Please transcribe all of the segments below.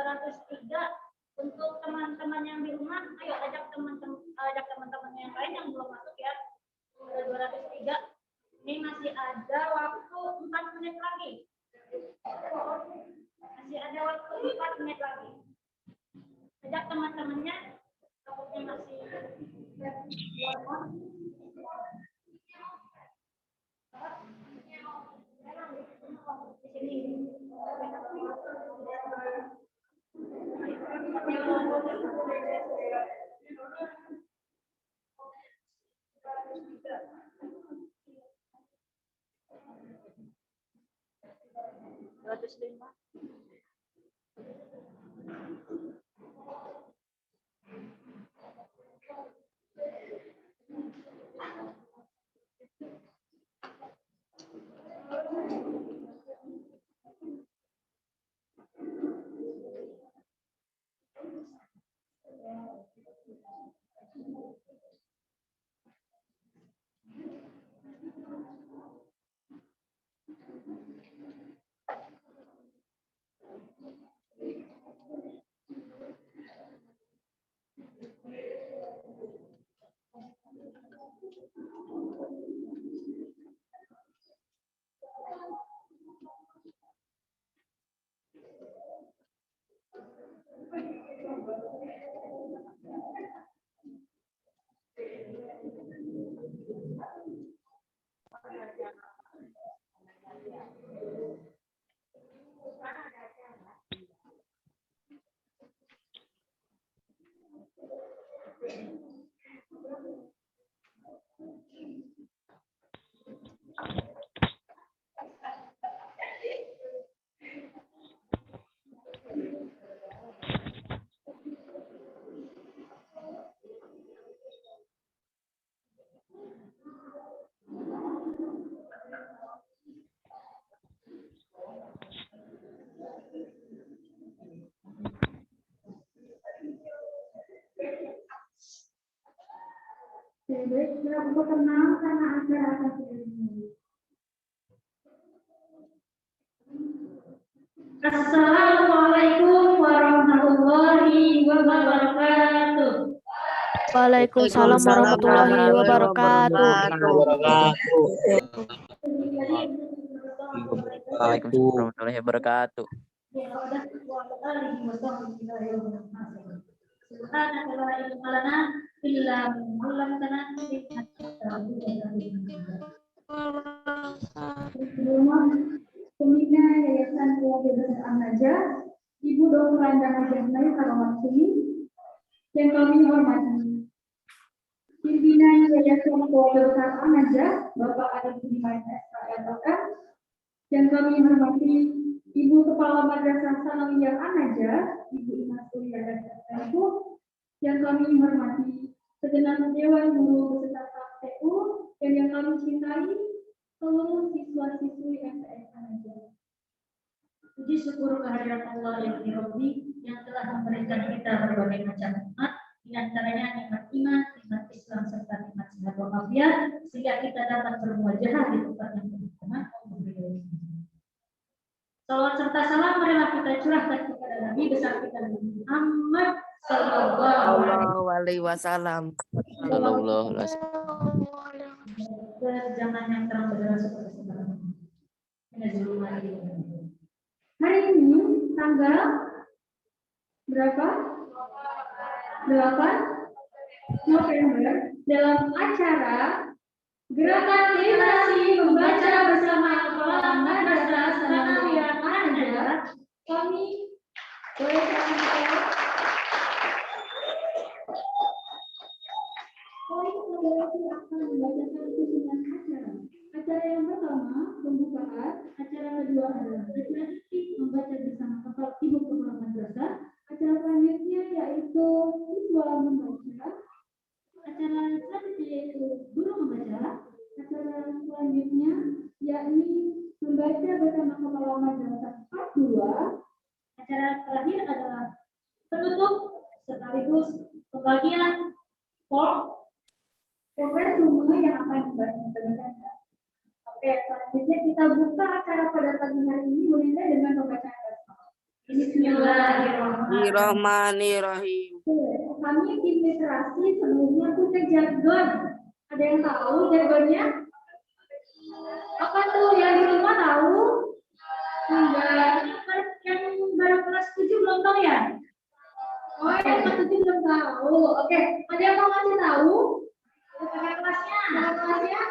203. Untuk teman-teman yang di rumah, ayo ajak teman-teman yang lain yang belum masuk ya. 203. Ini masih ada waktu 4 menit lagi. Masih ada waktu 4 menit lagi. Ajak teman-temannya, takutnya masih perkenalkan acara ini. Assalamualaikum warahmatullahi wabarakatuh. Waalaikumsalam warahmatullahi wabarakatuh. Waalaikumsalam warahmatullahi wabarakatuh. Pembina Yayasan Keluarga Besar An-Najah, Ibu Dr. Randa Hajahmai Karawasini, yang kami hormati. Pimpinan Yayasan Keluarga Besar An-Najah, Bapak Arif Budiman SKLK, yang kami hormati Ibu Kepala Madrasah Sanawiyah An-Najah, Ibu Imas Kuliah SKLK, yang kami hormati segenap Dewan Guru beserta KPU, dan yang kami cintai seluruh siswa-siswi MTS An-Najah. Puji syukur kehadirat Allah yang dirahmati yang telah memberikan kita berbagai macam nikmat, di antaranya nikmat iman, nikmat Islam serta nikmat sehat walafiat, sehingga kita dapat bermuajahah di tempat yang penuh dengan Allah. Salawat serta salam marilah kita curahkan kepada Nabi besar kita Nabi Muhammad sallallahu alaihi wasallam. Sallallahu alaihi wasallam. Jangan yang terang berdarah seperti sekarang. Hari ini tanggal berapa? 8 November dalam acara Gerakan Literasi Membaca Bersama Kepala Madrasah Sanawiyah An-Najah, kami boleh akan membacakan susunan acara. Acara yang pertama pembukaan, acara kedua adalah literasi membaca bersama Ibu Kepala Madrasah. Acara selanjutnya yaitu siswa membaca. Acara selanjutnya yaitu guru membaca. Acara selanjutnya yakni membaca bersama Kepala Madrasah part 2. Acara terakhir adalah penutup sekaligus pembagian progres semua yang akan dibacakan. Oke, selanjutnya kita buka acara pada pagi hari ini mulai dengan pembacaan bersama. Bismillahirrahmanirrahim. Kami tim literasi sebelumnya punya jargon. Ada yang tahu jargonnya? Apa tuh yang di rumah tahu? Enggak. Yang baru kelas 7 belum tahu ya? Oh, yang kelas 7 belum tahu. Oke, ada yang mau ngasih tahu? Kakak kelasnya, kakak kelasnya.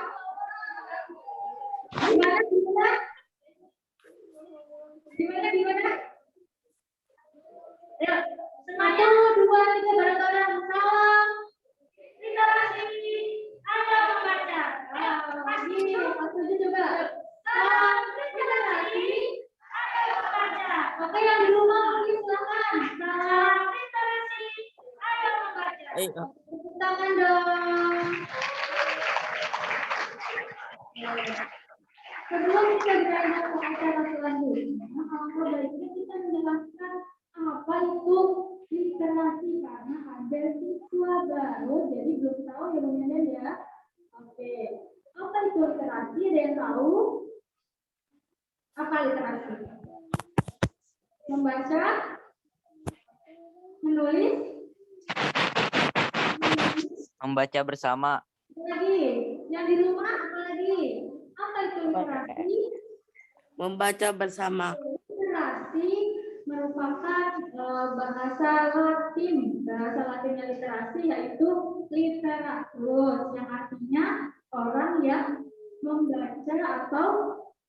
Gimana, gimana? Gimana, gimana? Ayo, satu, dua, tiga, bareng-bareng. Salam literasi. Ayo membaca. Lagi, satu juga. Salam literasi. Ayo membaca. Oke, yang di rumah mungkin silakan. Salam literasi. Ayo membaca. Tepuk tangan dong. Sebelum kita berada ke acara selanjutnya, alangkah baiknya kita menjelaskan apa itu literasi karena ada siswa baru, jadi belum tahu ya Bang Yayan ya. Oke, apa itu literasi? Ada yang tahu? Apa literasi? Membaca, menulis, Membaca bersama. apa lagi? Yang di rumah apa lagi? Apa itu literasi? Membaca bersama. Literasi merupakan bahasa Latin. Bahasa Latinnya literasi yaitu literatus, yang artinya orang yang membaca atau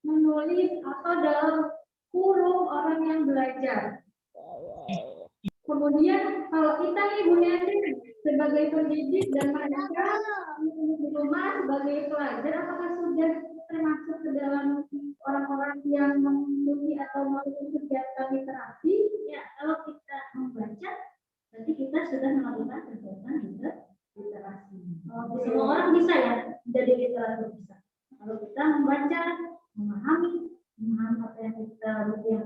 menulis, atau dalam kurung orang yang belajar. Kemudian kalau kita nih Bu Neti sebagai pendidik dan mereka di rumah sebagai pelajar, apakah sudah termasuk ke dalam orang-orang yang mengikuti atau melakukan kegiatan literasi? Ya, kalau kita membaca, berarti kita sudah melakukan kegiatan literasi. Semua orang bisa ya menjadi literatur, bisa. Kalau kita membaca, memahami apa yang kita baca.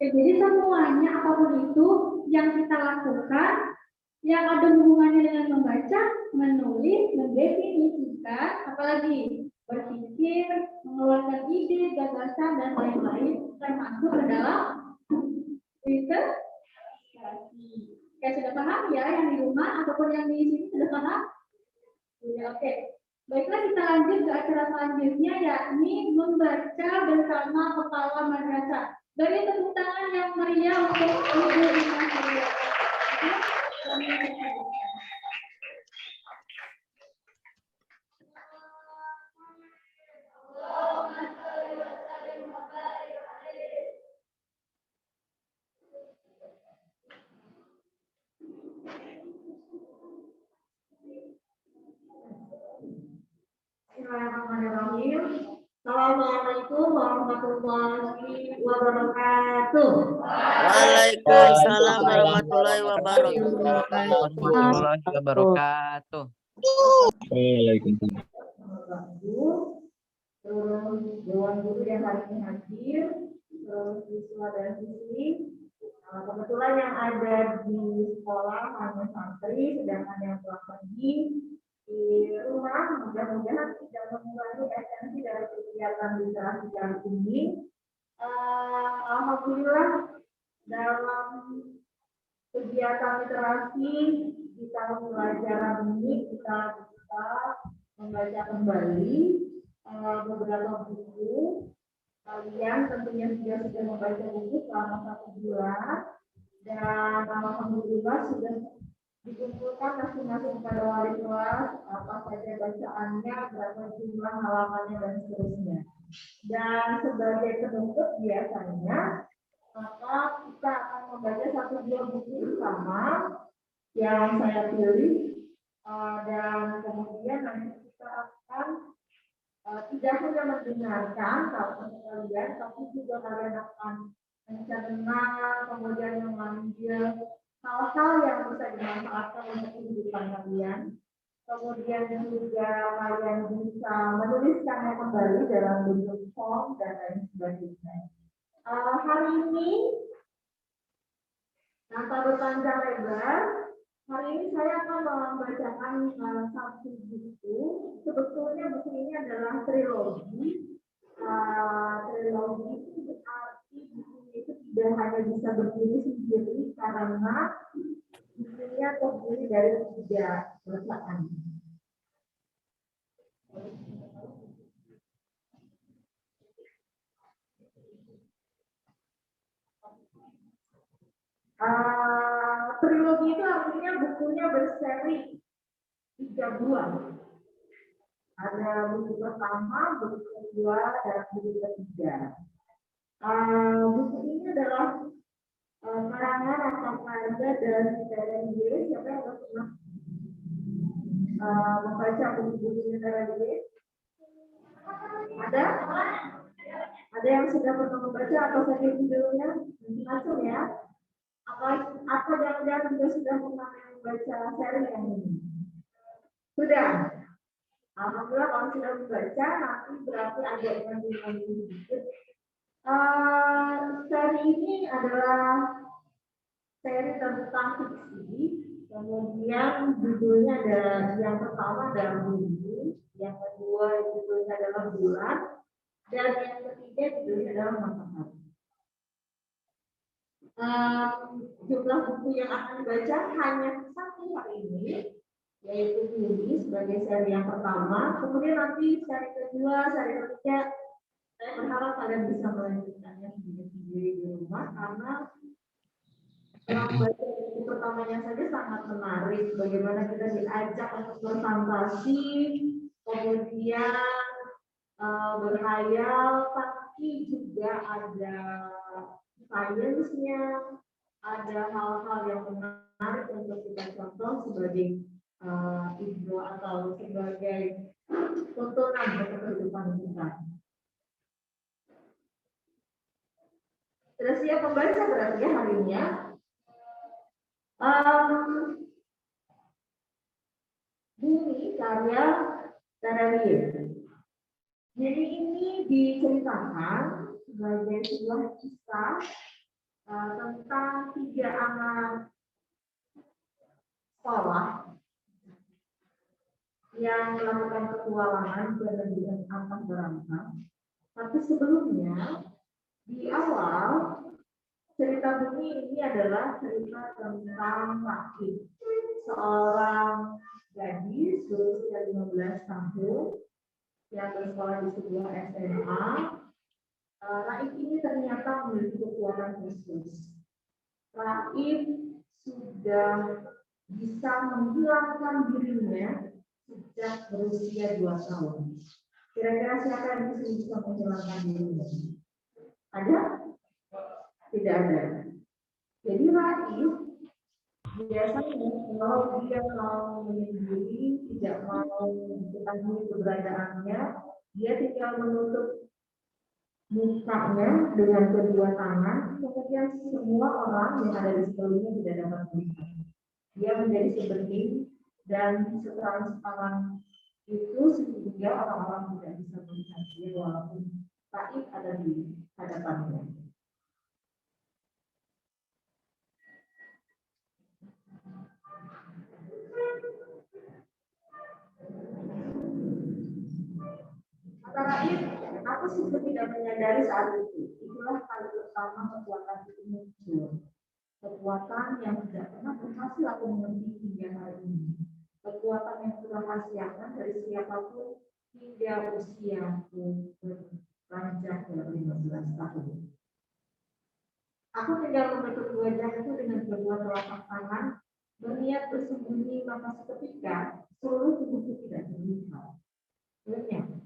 Jadi semuanya apapun itu yang kita lakukan yang ada hubungannya dengan membaca, menulis, mendefinisikan, apalagi berpikir, mengeluarkan ide, gagasan dan lain-lain termasuk ke dalam literasi. Kayak sudah paham ya yang di rumah ataupun yang di sini sudah paham? Ya, oke. Baiklah, kita lanjut ke acara selanjutnya, yakni membaca bersama kepala madrasah. Beri tepuk tangan yang meriah untuk Ibu Ina Surya. Bismillahirrahmanirrahim. Assalamualaikum warahmatullahi wabarakatuh. Waalaikumsalam warahmatullahi wabarakatuh. Warahmatullahi wabarakatuh. Terus dewan guru yang hari ini hadir, terus siswa dan siswi. Kebetulan yang ada di sekolah hanya santri, sedangkan yang telah pergi di rumah mudah-mudahan tidak mengurangi esensi dari kegiatan literasi kali ini. Alhamdulillah dalam kegiatan literasi di tahun pelajaran ini kita bisa membaca kembali beberapa buku. Kalian tentunya sudah membaca buku selama 1 bulan dan alhamdulillah sudah dikumpulkan masing-masing pada wali kelas apa saja bacaannya, berapa jumlah halamannya dan seterusnya. Dan sebagai penutup biasanya maka kita akan membaca 1-2 buku bersama yang saya pilih dan kemudian nanti kita akan tidak hanya mendengarkan kalau kalian, tapi juga kalian akan mencerna, kemudian mengambil hal-hal yang bisa dimanfaatkan untuk kehidupan kalian. Kemudian juga kalian bisa menuliskannya kembali dalam bentuk form dan lain sebagainya. Hari ini tanpa berpanjang lebar, hari ini saya akan membacakan satu buku. Sebetulnya buku ini adalah trilogi. Trilogi itu berarti bukunya itu tidak hanya bisa berdiri sendiri karena bukunya terdiri dari 3 bacaan. Trilogi itu artinya bukunya berseri 3 buah. Ada buku pertama, buku kedua, dan buku ketiga. Buku ini adalah karangan atau karya dari Teren Y. Siapa yang pernah membaca buku-bukunya Teren Y? Ada? Ada yang sudah pernah membaca atau saja judulnya? Langsung ya. Apa jangan-jangan juga sudah pernah membaca seri yang ini? Sudah. Alhamdulillah kalau sudah membaca, nanti berarti ada yang sedikit. Seri ini adalah seri tentang fiksi. Kemudian judulnya ada yang pertama adalah Bumi, yang kedua judulnya adalah Bulan, dan yang ketiga judulnya adalah Matahari. Jumlah buku yang akan dibaca hanya 1 hari ini, yaitu Bumi sebagai seri yang pertama. Kemudian nanti seri kedua, seri ketiga, saya berharap kalian bisa melanjutkannya sendiri di rumah karena baca buku pertamanya saja sangat menarik. Bagaimana kita diajak untuk berfantasi, kemudian berhayal, tapi juga ada sainsnya, ada hal-hal yang menarik untuk kita contoh sebagai info atau sebagai tontonan untuk kehidupan kita. Sudah siap membaca berarti ya hari ini ya? Bumi karya Teren Y. Jadi ini diceritakan sebagai sebuah kisah tentang 3 anak sekolah yang melakukan petualangan ke negeri angkasa berangsa. Tapi sebelumnya di awal cerita Bumi ini adalah cerita tentang Raif, seorang gadis berusia 15 tahun yang bersekolah di sebuah SMA. Raif ini ternyata memiliki kekuatan khusus. Raif sudah bisa menghilangkan dirinya sejak berusia 2 tahun. Kira-kira siapa yang bisa menghilangkan dirinya? Ada? Tidak ada. Jadi Raif biasanya kalau dia mau menyendiri, tidak mau diketahui keberadaannya, dia tinggal menutup mukanya dengan kedua tangan, kemudian semua orang yang ada di sekelilingnya tidak dapat melihat. Dia menjadi seperti dan seterang-terang itu sehingga orang-orang tidak bisa melihat dia walaupun Raif ada di hadapannya. Kata Raif, aku sungguh tidak menyadari saat itu. Itulah kali pertama kekuatan itu muncul. Kekuatan yang tidak pernah berhasil aku mengerti hingga hari ini. Kekuatan yang dirahasiakan dari siapapun hingga usiaku beranjak ke 15 tahun. Aku tinggal menutup wajahku dengan kedua telapak tangan, berniat bersembunyi, maka seketika seluruh tubuhku tidak terlihat. Lenyap.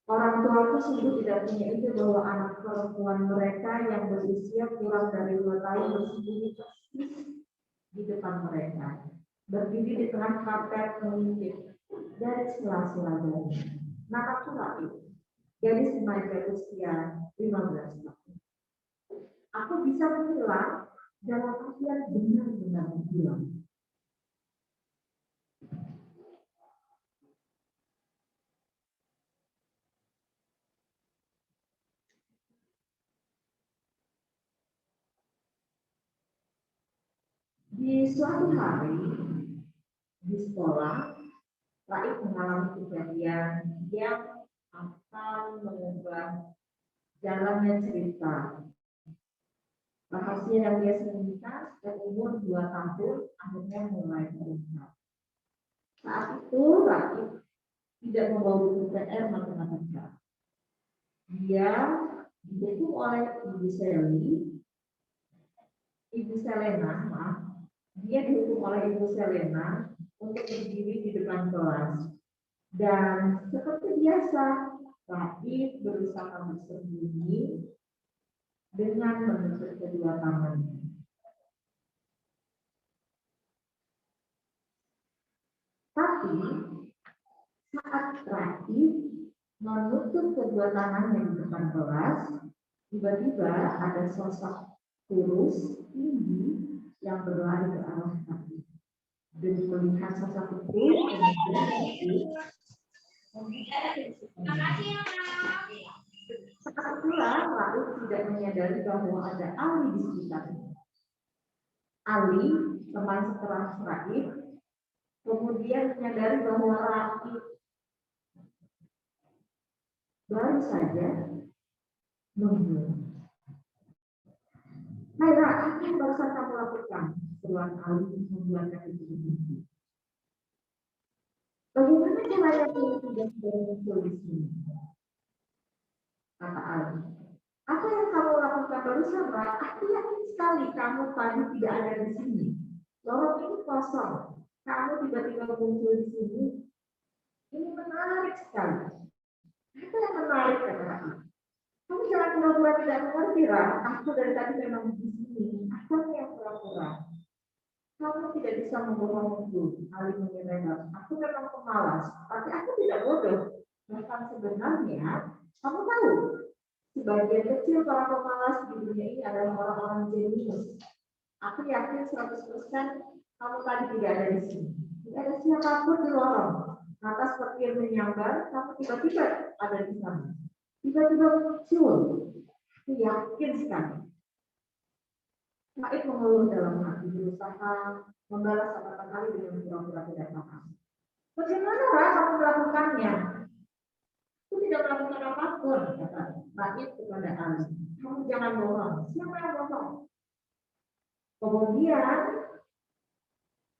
Orang tuaku sungguh tidak punya ide bahwa anak perempuan mereka yang berusia kurang dari 2 tahun bersembunyi persis di depan mereka, berdiri di tengah karpet mengintip dari sela-sela daun. Namaku Raif, gadis remaja usia 15 tahun. Aku bisa menghilang dalam artian benar-benar menghilang. Di suatu hari di sekolah, Raif mengalami kejadian yang akan mengubah jalannya cerita Rahasia yang dia sembunyikan sejak umur 2 tahun akhirnya mulai terungkap. Saat itu Raif tidak membawa buku PR matematika. Dia didukung oleh Ibu Selena, dia didukung oleh Ibu Selena untuk berdiri di depan kelas. Dan seperti biasa, Raif berusaha bersembunyi dengan menutup kedua tangannya. Tapi saat Raif menutup kedua tangannya di depan kelas, tiba-tiba ada sosok kurus tinggi yang berlari ke arah Raif. Dan melihat sosok itu, kemudian saat pula Raif tidak menyadari bahwa ada Ali di sekitarnya. Ali, teman sekelas Raif, kemudian menyadari bahwa Raif baru saja membunuh. Hai Ra, apa yang barusan kamu lakukan? Seruan Ali membuatkan itu berhenti. Bagaimana caranya kamu tidak muncul di sini? Kata Ali. Apa yang kamu lakukan barusan, Ra? Aku yakin sekali kamu tadi tidak ada di sini. Lorong ini kosong. Kamu tiba-tiba muncul di sini. Ini menarik sekali. Apa yang menarik, kata Ra? Kamu jangan pura-pura tidak mengerti, Ra. Aku dari tadi memang di sini. Aku yang pura-pura. Kamu tidak bisa membohongku, Ali menyerah. Aku memang pemalas, tapi aku tidak bodoh. Bahkan sebenarnya, kamu tahu, sebagian kecil para pemalas di dunia ini adalah orang-orang jenius. Aku yakin 100% kamu tadi tidak ada di sini. Tidak ada siapapun di lorong. Atas seperti yang menyambar, kamu tiba-tiba ada di sana. Tiba-tiba muncul. Aku yakin sekali. Raif mengeluh dalam hati, berusaha membalas catatan Ali dengan pura-pura tidak paham. Bagaimana Ra kamu melakukannya? Aku tidak melakukan apapun, kata Raif kepada Ali. Kamu jangan bohong. Siapa yang bohong? Kemudian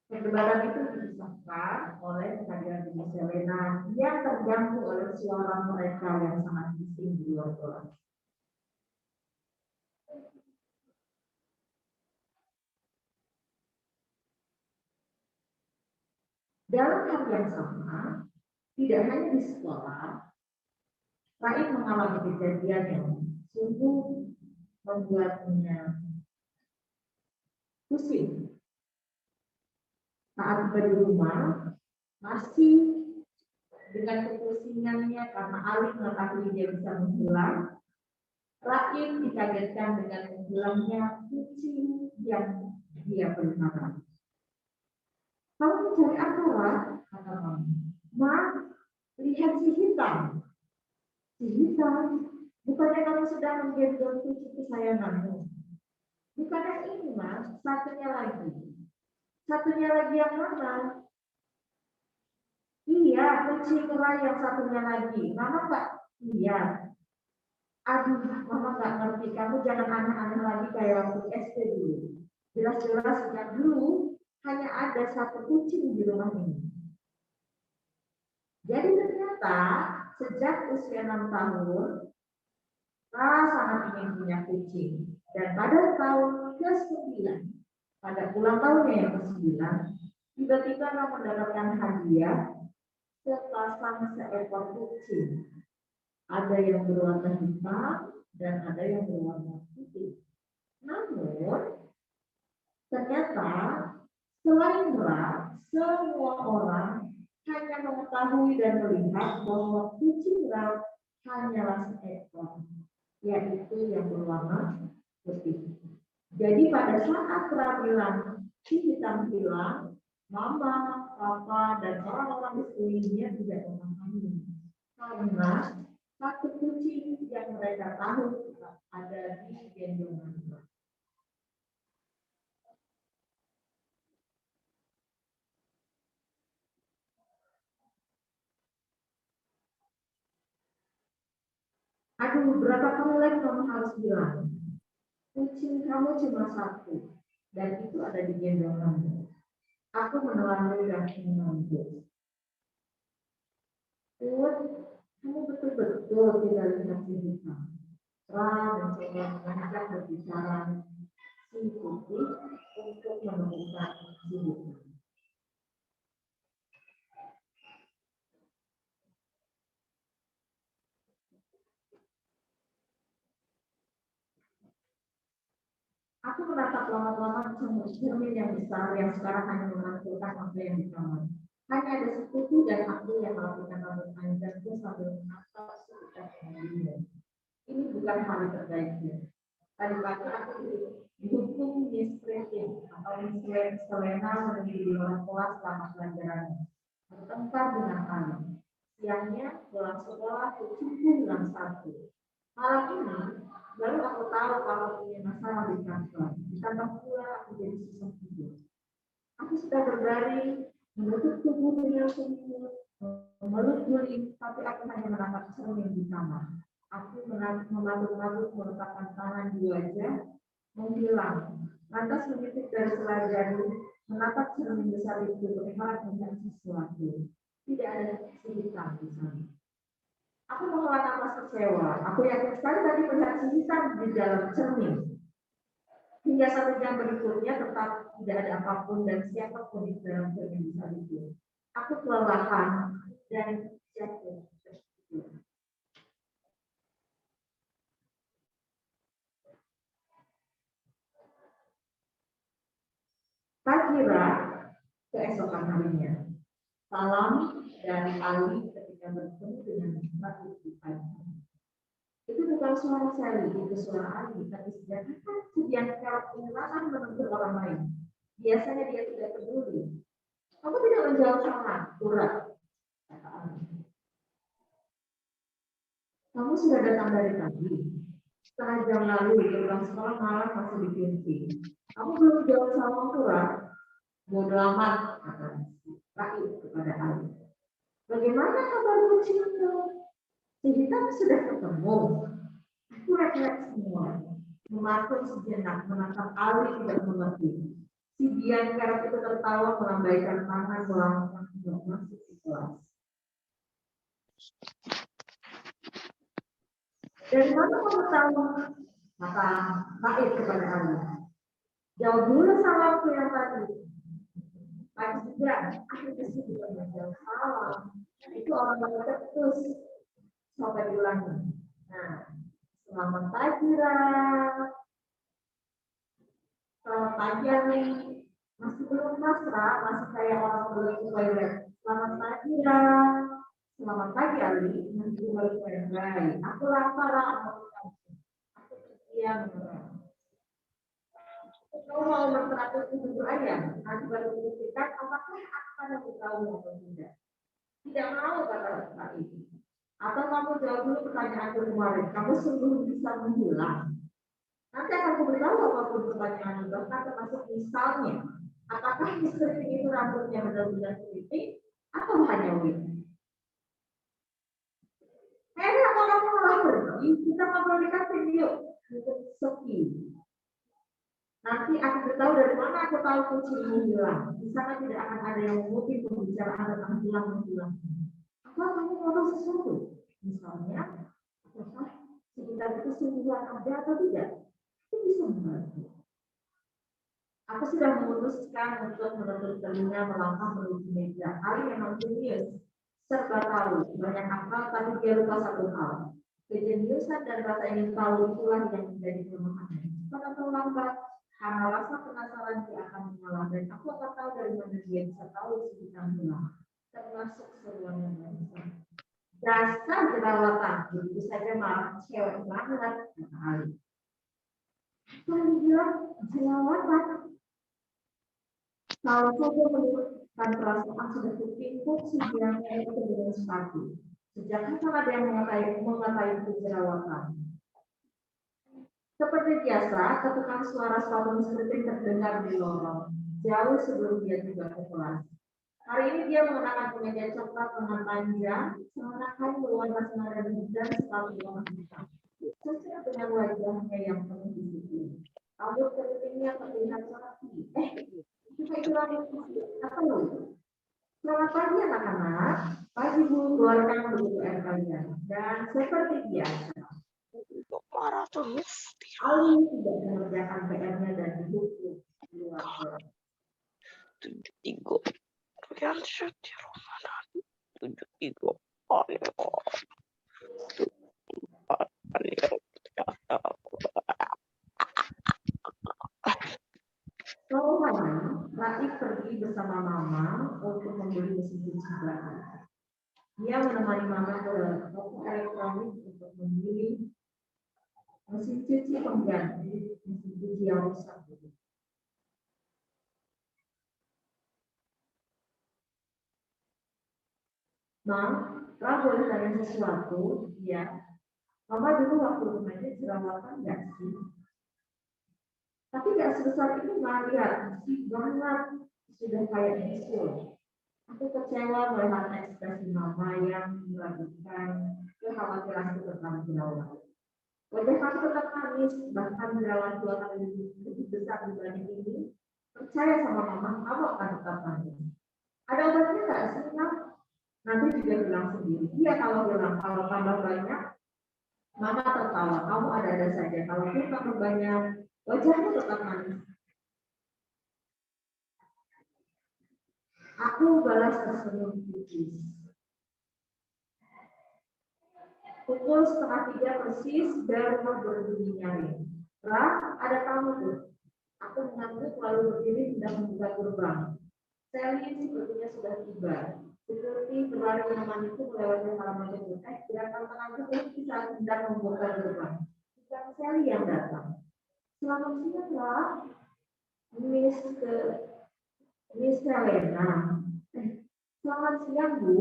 perdebatan itu disahkan oleh kehadiran Ibu Selena yang terganggu oleh suara mereka yang sangat bising di luar kelas. Dalam hal yang sama, tidak hanya di sekolah, Raif mengalami kejadian yang sungguh membuatnya pusing. Saat tiba di rumah, masih dengan kepusingannya karena Ali mengetahui dia bisa menghilang, Raif dikagetkan dengan menghilangnya kucing yang dia pelihara. Kamu mencari apa, Ra? Kata Mama. Ma, lihat si hitam. Si hitam, bukannya kamu sedang menggendong kucing kesayanganmu? Bukannya ini, Mas, satunya lagi. Satunya lagi yang mana? Iya, kucing Ra yang satunya lagi. Mama enggak? Iya. Aduh, Mama enggak ngerti. Kamu jangan aneh-aneh lagi kayak waktu SD dulu. Jelas-jelas sejak dulu hanya ada satu kucing di rumah ini. Jadi ternyata sejak usia 6 tahun, Ra sangat ingin punya kucing. Dan pada tahun ke-9, pada ulang tahunnya yang ke-9, tiba-tiba Ra mendapatkan hadiah sepasang seekor kucing. Ada yang berwarna hitam dan ada yang berwarna putih. Namun, ternyata selain Ra, semua orang hanya mengetahui dan melihat bahwa kucing Ra hanyalah seekor, yaitu yang berwarna putih. Jadi pada saat Ra bilang si hitam hilang, Mama, Papa, dan orang-orang di sekelilingnya tidak memahami karena satu kucing yang mereka tahu ada di gendongan Ra. Aduh, berapa kali lagi kamu harus bilang? Kucing kamu cuma satu, dan itu ada di gendong kamu. Aku menelanmu dan menunggu. Put, kamu betul-betul tidak lihat diri kamu. Ra mencoba mengajak berbicara si putih untuk menemukan hidupnya. Aku menatap lama-lama cermin yang besar yang sekarang hanya menampilkan apa yang di kamar. Hanya ada sekutu dan aku yang melakukan rambut panjangku sambil menatap sekitar pengunjungnya. Ini bukan hari terbaiknya. Tadi pagi aku dihukum Miss Pretty atau Miss Selena menunggu di luar kelas selama pelajarannya. Bertengkar dengan Ali. Siangnya pulang sekolah kucingku hilang satu. Malam ini baru aku tahu kalau punya masalah di kantor. Ditambah pula aku jadi susah tidur. Aku sudah berbaring, menutup tubuh dengan selimut, memeluk guling, tapi aku hanya menatap cermin di kamar. Aku mematuk-matuk meletakkan tangan di wajah, menghilang. Lantas menitik dari selai jari, menatap cermin besar itu berharap melihat sesuatu. Tidak ada hitam di sana. Aku menghela napas kecewa. Aku yakin sekali tadi melihat hitam di dalam cermin. Hingga 1 jam berikutnya tetap tidak ada apapun dan siapapun di dalam cermin besar itu. Aku kelelahan dan jatuh tertidur. Tak kira keesokan harinya. Salam dari Ali ketika bertemu dengan Mbak di pagi. Itu bukan suara saya, itu suara Ali, tapi sejak kapan sekian kerap penyerangan menegur orang lain? Biasanya dia tidak peduli. Aku tidak menjawab salam, kurang, kata Ali. Kamu sudah datang dari tadi. 1/2 jam lalu, gerbang sekolah malam masih dikunci. Kamu belum jawab salam, kurang? Bodo amat, kata Raif kepada Ali. Bagaimana kabar kucingmu? Si hitam sudah ketemu. Aku refleks semua. Mematung sejenak, menatap Ali tidak mengerti. Si Bian kerap itu tertawa melambaikan tangan melangkah masuk ke kelas. Dari mana kamu tahu? Kata Raif kepada Ali. Jauh dulu salamku yang tadi. Pagi juga, aku pasti juga menjawab salam. Itu orang ketus. Coba diulangi. Nah, selamat pagi, Ra. Selamat pagi, Ali. Masih belum mas, Ra. Masih kayak orang belum ke toilet. Selamat pagi, Ra. Selamat pagi, Ali. Masih belum ke toilet. Aku lapar, Ra. Aku kesian, Ra. Kau mau berteratur bubur ayam? Nanti baru buktikan apakah akan aku tahu atau tidak. Tidak mau, kata Raif. Atau kamu jawab dulu pertanyaanku kemarin. Kamu sungguh bisa menghilang. Nanti akan aku beritahu apapun pertanyaan bahkan termasuk misalnya, apakah misteri itu rambutnya benar-benar keriting atau hanya wig? Kalau kamu malah pergi, kita ngobrol di kafe yuk. Untuk sepi. Nanti aku beritahu dari mana aku tahu kucingmu hilang. Di sana tidak akan ada yang mengutip pembicaraan tentang hilang-hilang. Apa kamu mau sesuatu? Misalnya, apakah sekitar itu sungguhan ada atau tidak? Itu bisa membantu. Aku sudah memutuskan untuk menutup telinga melangkah menuju meja. Ali memang jenius, serba tahu, banyak akal, tapi dia lupa satu hal. Kejeniusan dan rasa ingin tahu itulah yang menjadi kelemahannya. Pada terlambat, karena rasa penasaran dia akan mengalah dan aku akan tahu dari mana dia bisa tahu sekitar hilang, termasuk seruan yang besar. Dasar jerawatan, begitu saja malah cewek banget, kata Ali. Kali bilang jerawatan. Kalau saja menunjukkan perasaan sudah kutimpuk sejauhnya itu dengan sepatu. Sejak kapan ada yang mengatai itu jerawatan? Seperti biasa, ketukan suara sepatu seperti terdengar di lorong, jauh sebelum dia tiba ke kelas. Hari ini dia mengenakan kemeja coklat lengan panjang, celana kain berwarna senada dan sepatu warna hitam. Sesuai dengan wajahnya yang penuh disiplin. Rambut keritingnya terlihat rapi. Kita itu rambut apa loh? Selamat pagi anak-anak. Pagi Bu, keluarkan buku PR kalian. Dan seperti biasa, Marah tuh. Ali tidak mengerjakan PR-nya dan buku di luar kelas. 73. Kalian setir mana? 73. Ayo. Sore hari, Raif pergi bersama Mama untuk membeli mesin cuci baru. Dia menemani Mama ke toko elektronik untuk membeli mesin cuci pengganti mesin cuci yang rusak. Mam, Ra boleh tanya sesuatu? Ya. Mama dulu waktu remaja jerawatan nggak sih? Tapi nggak sebesar itu, Mama lihat sih banget, sudah kayak bisul. Aku kecewa melihat ekspresi Mama yang meragukan kekhawatiran tentang jerawat. Wajah kamu tetap manis, bahkan jerawat 2 kali lebih besar dibanding ini. Percaya sama Mama, kamu akan tetap manis. Ada obatnya nggak sih, Mam? Nanti juga bilang sendiri. Iya, kalau bilang kalau tambah banyak, Mama tertawa. Kamu ada-ada saja. Kalau pun tambah banyak, wajahmu tetap manis. Aku balas tersenyum tipis. Pukul 2:30 persis, bel rumah berbunyi nyaring. Ra, ada tamu tuh. Aku mengangguk lalu berdiri hendak membuka gerbang. Sally sepertinya sudah tiba. Seperti berlari menemaniku melewati halaman gedung. Gerakan tangan seperti saat hendak membuka gerbang. Bukan Sally yang datang. Selamat siang, Ra. Miss Helena. Selamat siang, Bu.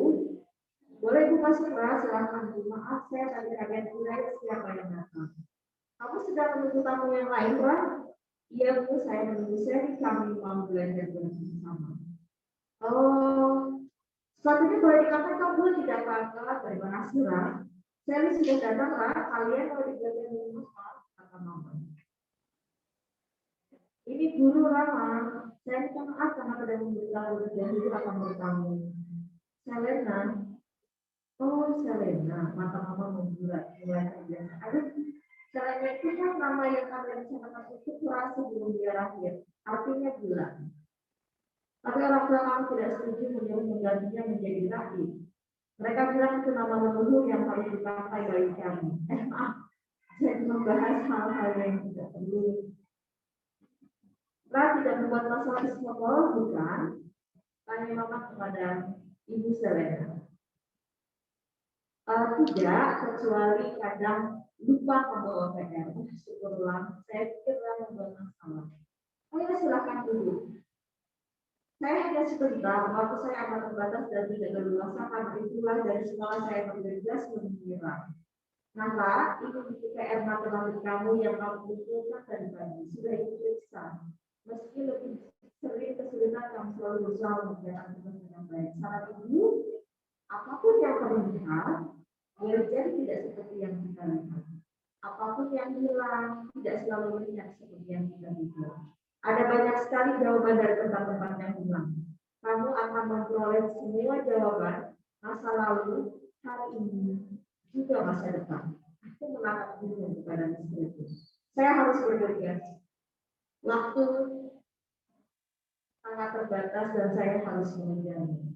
Boleh buka segera, silahkan Bu. Maaf, saya tadi kaget kira siapa yang datang. Kamu sedang menunggu tamu yang lain, Ra? Iya, Bu, saya menunggu Sally. Kami mau belajar bersama. Oh, sepatunya boleh dikatakan Bu, tidak apa-apa. Terima kasih, Ra. Sally sudah datang, Ra. Kalian mau dijaga di rumah, kata Mama. Ini guru Rama. Saya minta maaf karena tidak memberitahu lebih dahulu akan bertamu. Selena. Oh, Selena. Mata Mama membulat. Mulai terbiasa. Aduh, Selena itu kan nama yang kalian bicarakan itu keras sebelum dia lahir. Artinya bulan. Tapi orang tua kamu tidak setuju menyuruh menggantinya menjadi Raif. Mereka bilang itu nama leluhur yang harus dipakai bagi kami. Maaf, jadi membahas hal-hal yang tidak perlu. Ra tidak membuat masalah di sekolah, bukan? Tanya Mama kepada Ibu Selena. Tidak, kecuali kadang lupa membawa PR. Syukurlah, saya pikir Ra membuat masalah. Ayo silakan dulu. Saya hanya sebentar, waktu saya amat terbatas dan tidak leluasa, karena itulah dari sekolah saya bergegas mengira. Nah, Ra, itu buku PR matematik kamu yang kamu kumpulkan tadi pagi. Sudah diperiksa. Meski lebih sering kesulitan, kamu selalu berusaha mengerjakan tugas dengan baik. Saran ibu, apapun yang terlihat, boleh jadi tidak seperti yang kita lihat. Apapun yang hilang, tidak selalu melihat seperti yang kita lihat. Ada banyak sekali jawaban dari tempat-tempat yang hilang. Kamu akan memperoleh semua jawaban masa lalu, hari ini, juga masa depan. Aku menatap dulu kepada itu. Saya harus bergegas. Waktu sangat terbatas dan saya harus mengejarnya.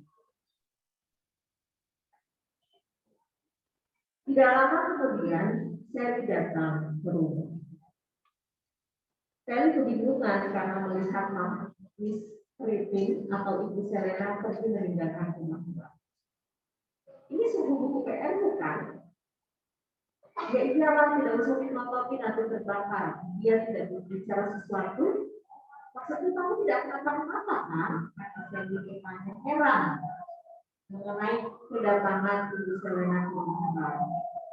Tidak lama kemudian, saya datang ke rumah. Saya kebingungan karena melihat Miss Ripping atau Ibu Selena pergi meninggalkan rumah. Ini sungguh buku PR bukan? Ya iyalah, tidak usah dinotopi nanti terbakar. Dia tidak berbicara sesuatu. Maksudnya kamu tidak kenapa-napa kan? Kata saya bertanya heran mengenai kedatangan Ibu Selena ke rumah.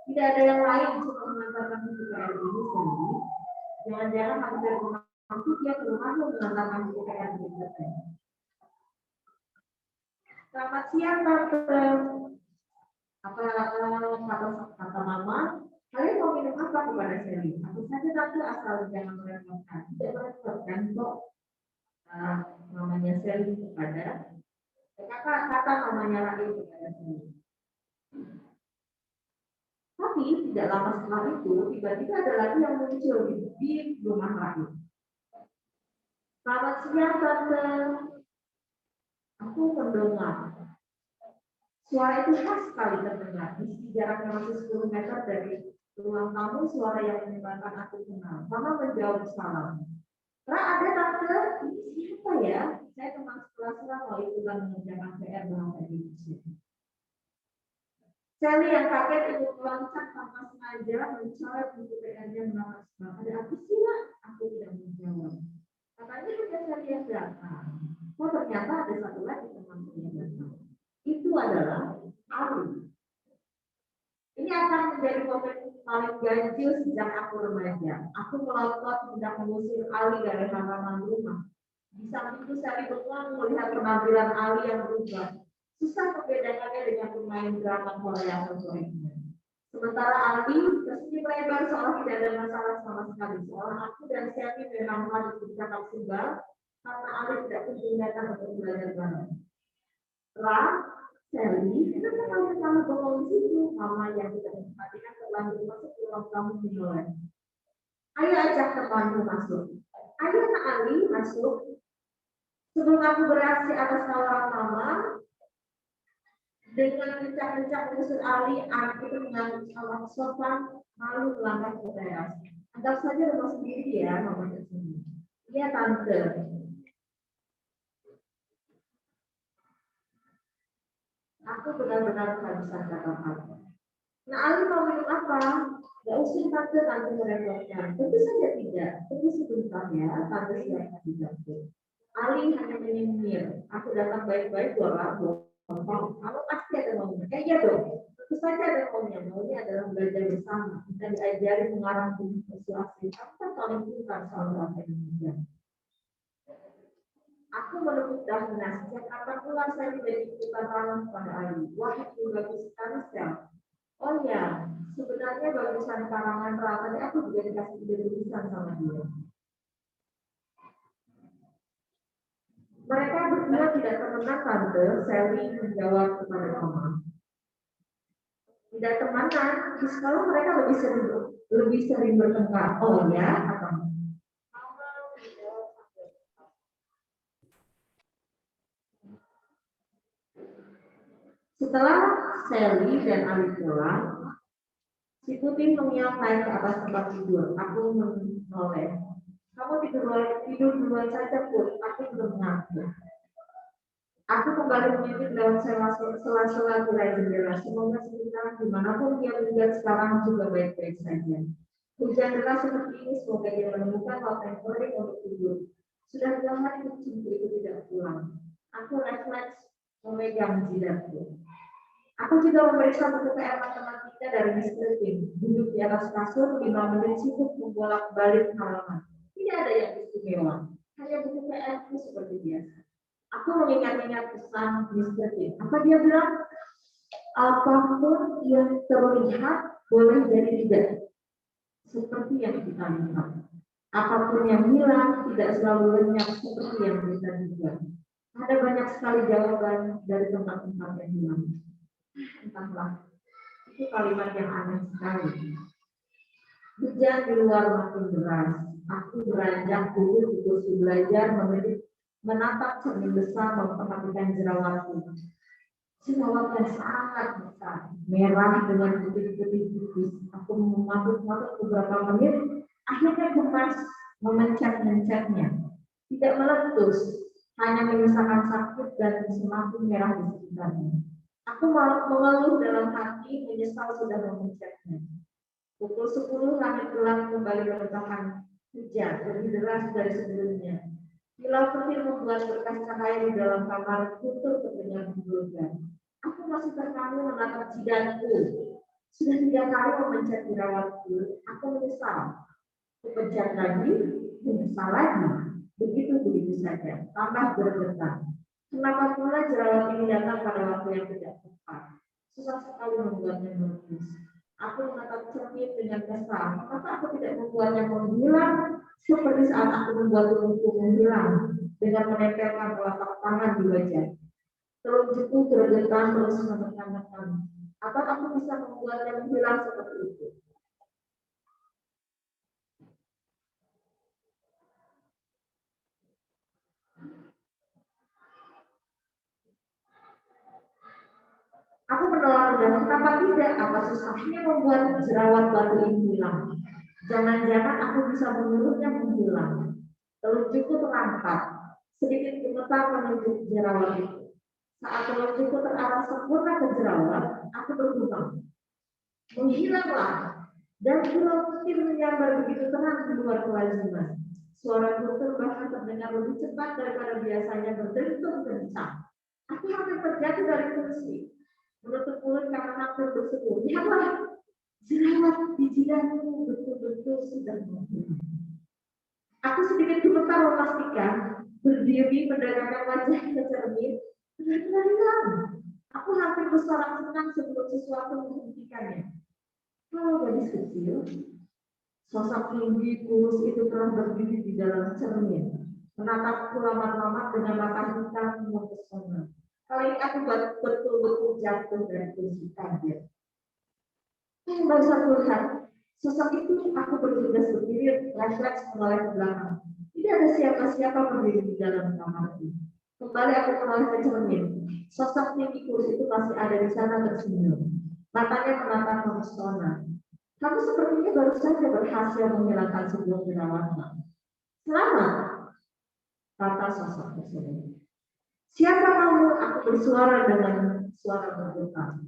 Tidak ada yang lain untuk mengantarkan buku PR ini sendiri. Jangan-jangan hampir rumah itu dia ke rumah mengantarkan buku PR berikutnya. Selamat siang, Tante. Apa kata Mama? Kalian mau minum apa kepada Sally? Aku saja tante asal jangan merepotkan. Tidak merepotkan kok. Namanya Sally kepada kata namanya Rahim kepada Sally. Tapi tidak lama setelah itu tiba-tiba ada lagi yang muncul di rumah Rahim. Selamat siang tante. Aku mendengar. Suara itu khas sekali terdengar. Meski jaraknya masih 10 meter dari ruang tamu, suara yang menyebarkan aku kenal. Mama menjawab salam. Ra, ada tante? Ini siapa ya? Saya teman sekelas mau ikutan mengerjakan PR bahasa Indonesia. Sally yang kaget ikut meloncat tanpa sengaja mencoret buku PR-nya menolak. Ada apa sih lah? Aku tidak menjawab. Katanya punya Sally yang datang. Oh ternyata ada satu lagi teman yang datang. Itu adalah Ali. Ini akan menjadi momen paling ganjil sejak aku remaja. Aku melotot hendak mengusir Ali dari halaman rumah. Di samping itu saya bengong melihat penampilan Ali yang berubah. Susah membedakannya dengan pemain drama Korea sosoknya. Sementara Ali tersenyum lebar seolah tidak ada masalah sama sekali. Seolah aku dan Sally memang harus bercakap sebal karena Ali tidak kunjung datang untuk belajar bareng. Ra, Sally, kita kamu bengong di situ. Mama yang tidak memperhatikan terlalu masuk ke ruang tamu menoleh. Ayo ajak temanmu masuk. Ayo Nak Ali masuk. Sebelum aku bereaksi atas tawaran mama, dengan kencang-kencang mengusir Ali, aku itu mengambil salah sopan, malu melangkah ke teras. Anggap saja rumah sendiri ya, mama tersebut. Iya tante. Aku benar-benar kehabisan kata-kata. Nah, Ali mau minum apa? Gak usah tante merepotkan. Tentu saja tidak. Tunggu sebentar ya, tante siapkan di dapur. Ali hanya menyindir. Aku datang baik-baik kamu pasti ada maunya. Iya dong. Tentu saja ada maunya. Maunya adalah belajar bersama. Kita diajari mengarang bunyi persuasi. Kamu kan paling pintar soal bahasa Indonesia. Aku menepuk dahinya. Sejak kapan pula saya tidak diberikan ranah kepada Ali. Wah, itu bagus sekali Sel. Oh ya, sebenarnya bagusan karangan Ra. Tadi aku juga dikasih ide tulisan sama dia. Mereka berdua tidak temenan tante, Sally menjawab kepada mama. Tidak temenan, di sekolah mereka lebih sering bertengkar. Oh ya, apa? Setelah Sally dan Ali pulang, si Tuti mengiang naik ke atas tempat tidur. Aku menoleh. Kamu tidur duluan saja, Put. Aku belum ngantuk. Aku kembali mengintip dalam sela-sela tirai jendela. Semoga sebentar dimanapun dia melihat sekarang juga baik-baik saja. Hujan deras seperti ini, semoga dia menemukan waktu yang kering untuk tidur. Sudah 2 hari kucingku itu tidak pulang. Aku refleks memegang jidatku. Aku juga memeriksa buku PR matematika dari Miss Clipping. Duduk di atas kasur 5 menit sibuk membolak-balik halaman. Tidak ada yang istimewa, hanya buku PR seperti biasa. Aku mengingat-ingat pesan Mr. Kim. Apa dia bilang? Apapun yang terlihat boleh jadi tidak seperti yang kita lihat. Apapun yang hilang tidak selalu lenyap seperti yang kita duga. Ada banyak sekali jawaban dari tempat-tempat yang hilang. Entahlah, itu kalimat yang aneh sekali. Hujan di luar makin deras. Aku beranjak duduk di kursi belajar menatap cermin besar memperhatikan jerawatku. Jerawat yang sangat besar, merah dengan putih-putih tipis. Aku mematut-matut beberapa menit, akhirnya gemas memencet-mencetnya. Tidak meletus, hanya menyisakan sakit dan semakin merah di sekitarnya. Aku mengeluh dalam hati, menyesal sudah memencetnya. Pukul 10 langit gelap kembali memerintahkan hujan lebih deras dari sebelumnya. Kilau petir membuat berkas cahaya di dalam kamar tutup terdengar bergetar. Aku masih termangu menatap jidatku. Sudah 3 kali memencet jerawatku. Aku menyesal. Kupencet lagi, menyesal lagi. Begitu saja. Tambah bergetar. Kenapa pula jerawat ini datang pada waktu yang tidak tepat? Susah sekali membuatnya meletus. Aku menatap cermin dengan kesal, maka aku tidak membuatnya menghilang seperti saat aku membuat tubuhku menghilang dengan menempelkan telapak tangan di wajah. Telunjukku bergetar terus menekan-nekan. Atau aku bisa membuatnya menghilang seperti itu. Aku menolak dan kenapa tidak? Apa susahnya membuat jerawat batu ini hilang? Jangan-jangan aku bisa menyuruhnya menghilang. Telunjukku terangkat, sedikit gemetar menunjuk jerawat itu. Saat telunjukku terarah sempurna ke jerawat, aku bergumam, menghilanglah. Dan pulau petir menyambar begitu terang di luar kelaziman. Suara guntur bahkan terdengar lebih cepat daripada biasanya berdentum kencang. Aku hampir terjatuh dari kursi, menutup mulut karena hampir berseru. Lihatlah, jerawat di jidatmu betul-betul sudah menghilang. Aku sedikit gemetar memastikan berdiri mendekatkan wajah ke cermin benar-benar hilang. Aku hampir bersorak senang sebelum sesuatu menghentikannya. Kalau gadis kecil, sosok tinggi kurus itu telah berdiri di dalam cermin, menatapku lama-lama dengan mata hitam yang mempesona. Kali ini aku betul-betul jatuh dari kursi kaget. Baru aku lihat, sosok itu aku bergegas berdiri, refleks menoleh ke belakang. Tidak ada siapa-siapa berdiri di dalam kamar itu. Kembali aku menoleh ke cermin. Sosok tinggi kurus itu masih ada di sana tersenyum. Matanya menatap mempesona. Kamu sepertinya baru saja berhasil menghilangkan sebuah jerawatmu. Selamat, kata sosok tersebut. Siapa kamu? Aku bersuara dengan suara bergetar.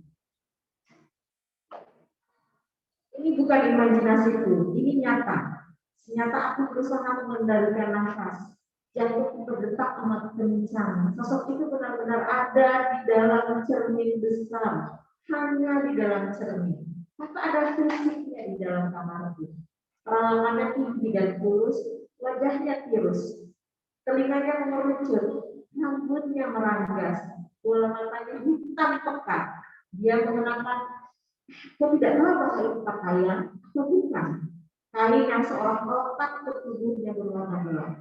Ini bukan imajinasiku, ini nyata. Ternyata aku berusaha mengendalikan nafas. Jantungku berdetak amat kencang. Sosok itu benar-benar ada di dalam cermin besar. Hanya di dalam cermin. Maka ada fisiknya di dalam kamar itu. Perawakannya tinggi dan kurus, wajahnya tirus. Telinganya mengerucut, rambutnya meranggas, bola matanya hitam pekat. Dia mengenakan, kau tidak tahu apakah itu pakaian atau bukan. Kain yang seorang otak bertubuhnya berwarna gelap.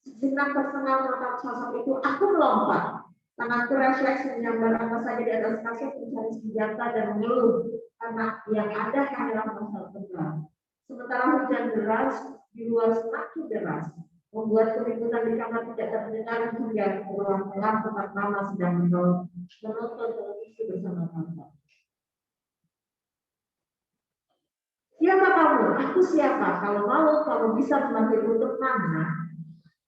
Sejenak tersengal menatap sosok itu, aku melompat. Tanganku refleks menyambar apa saja di atas kasur mencari senjata dan mengeluh karena yang ada hanyalah masalah tebal. Sementara hujan deras di luar semakin deras, membuat keributan di kamar tidak terdengar hingga ke ruang tengah tempat mama sedang menonton televisi bersama tante. Siapa kamu? Aku siapa? Kalau mau, kamu bisa memanggilku untuk mana?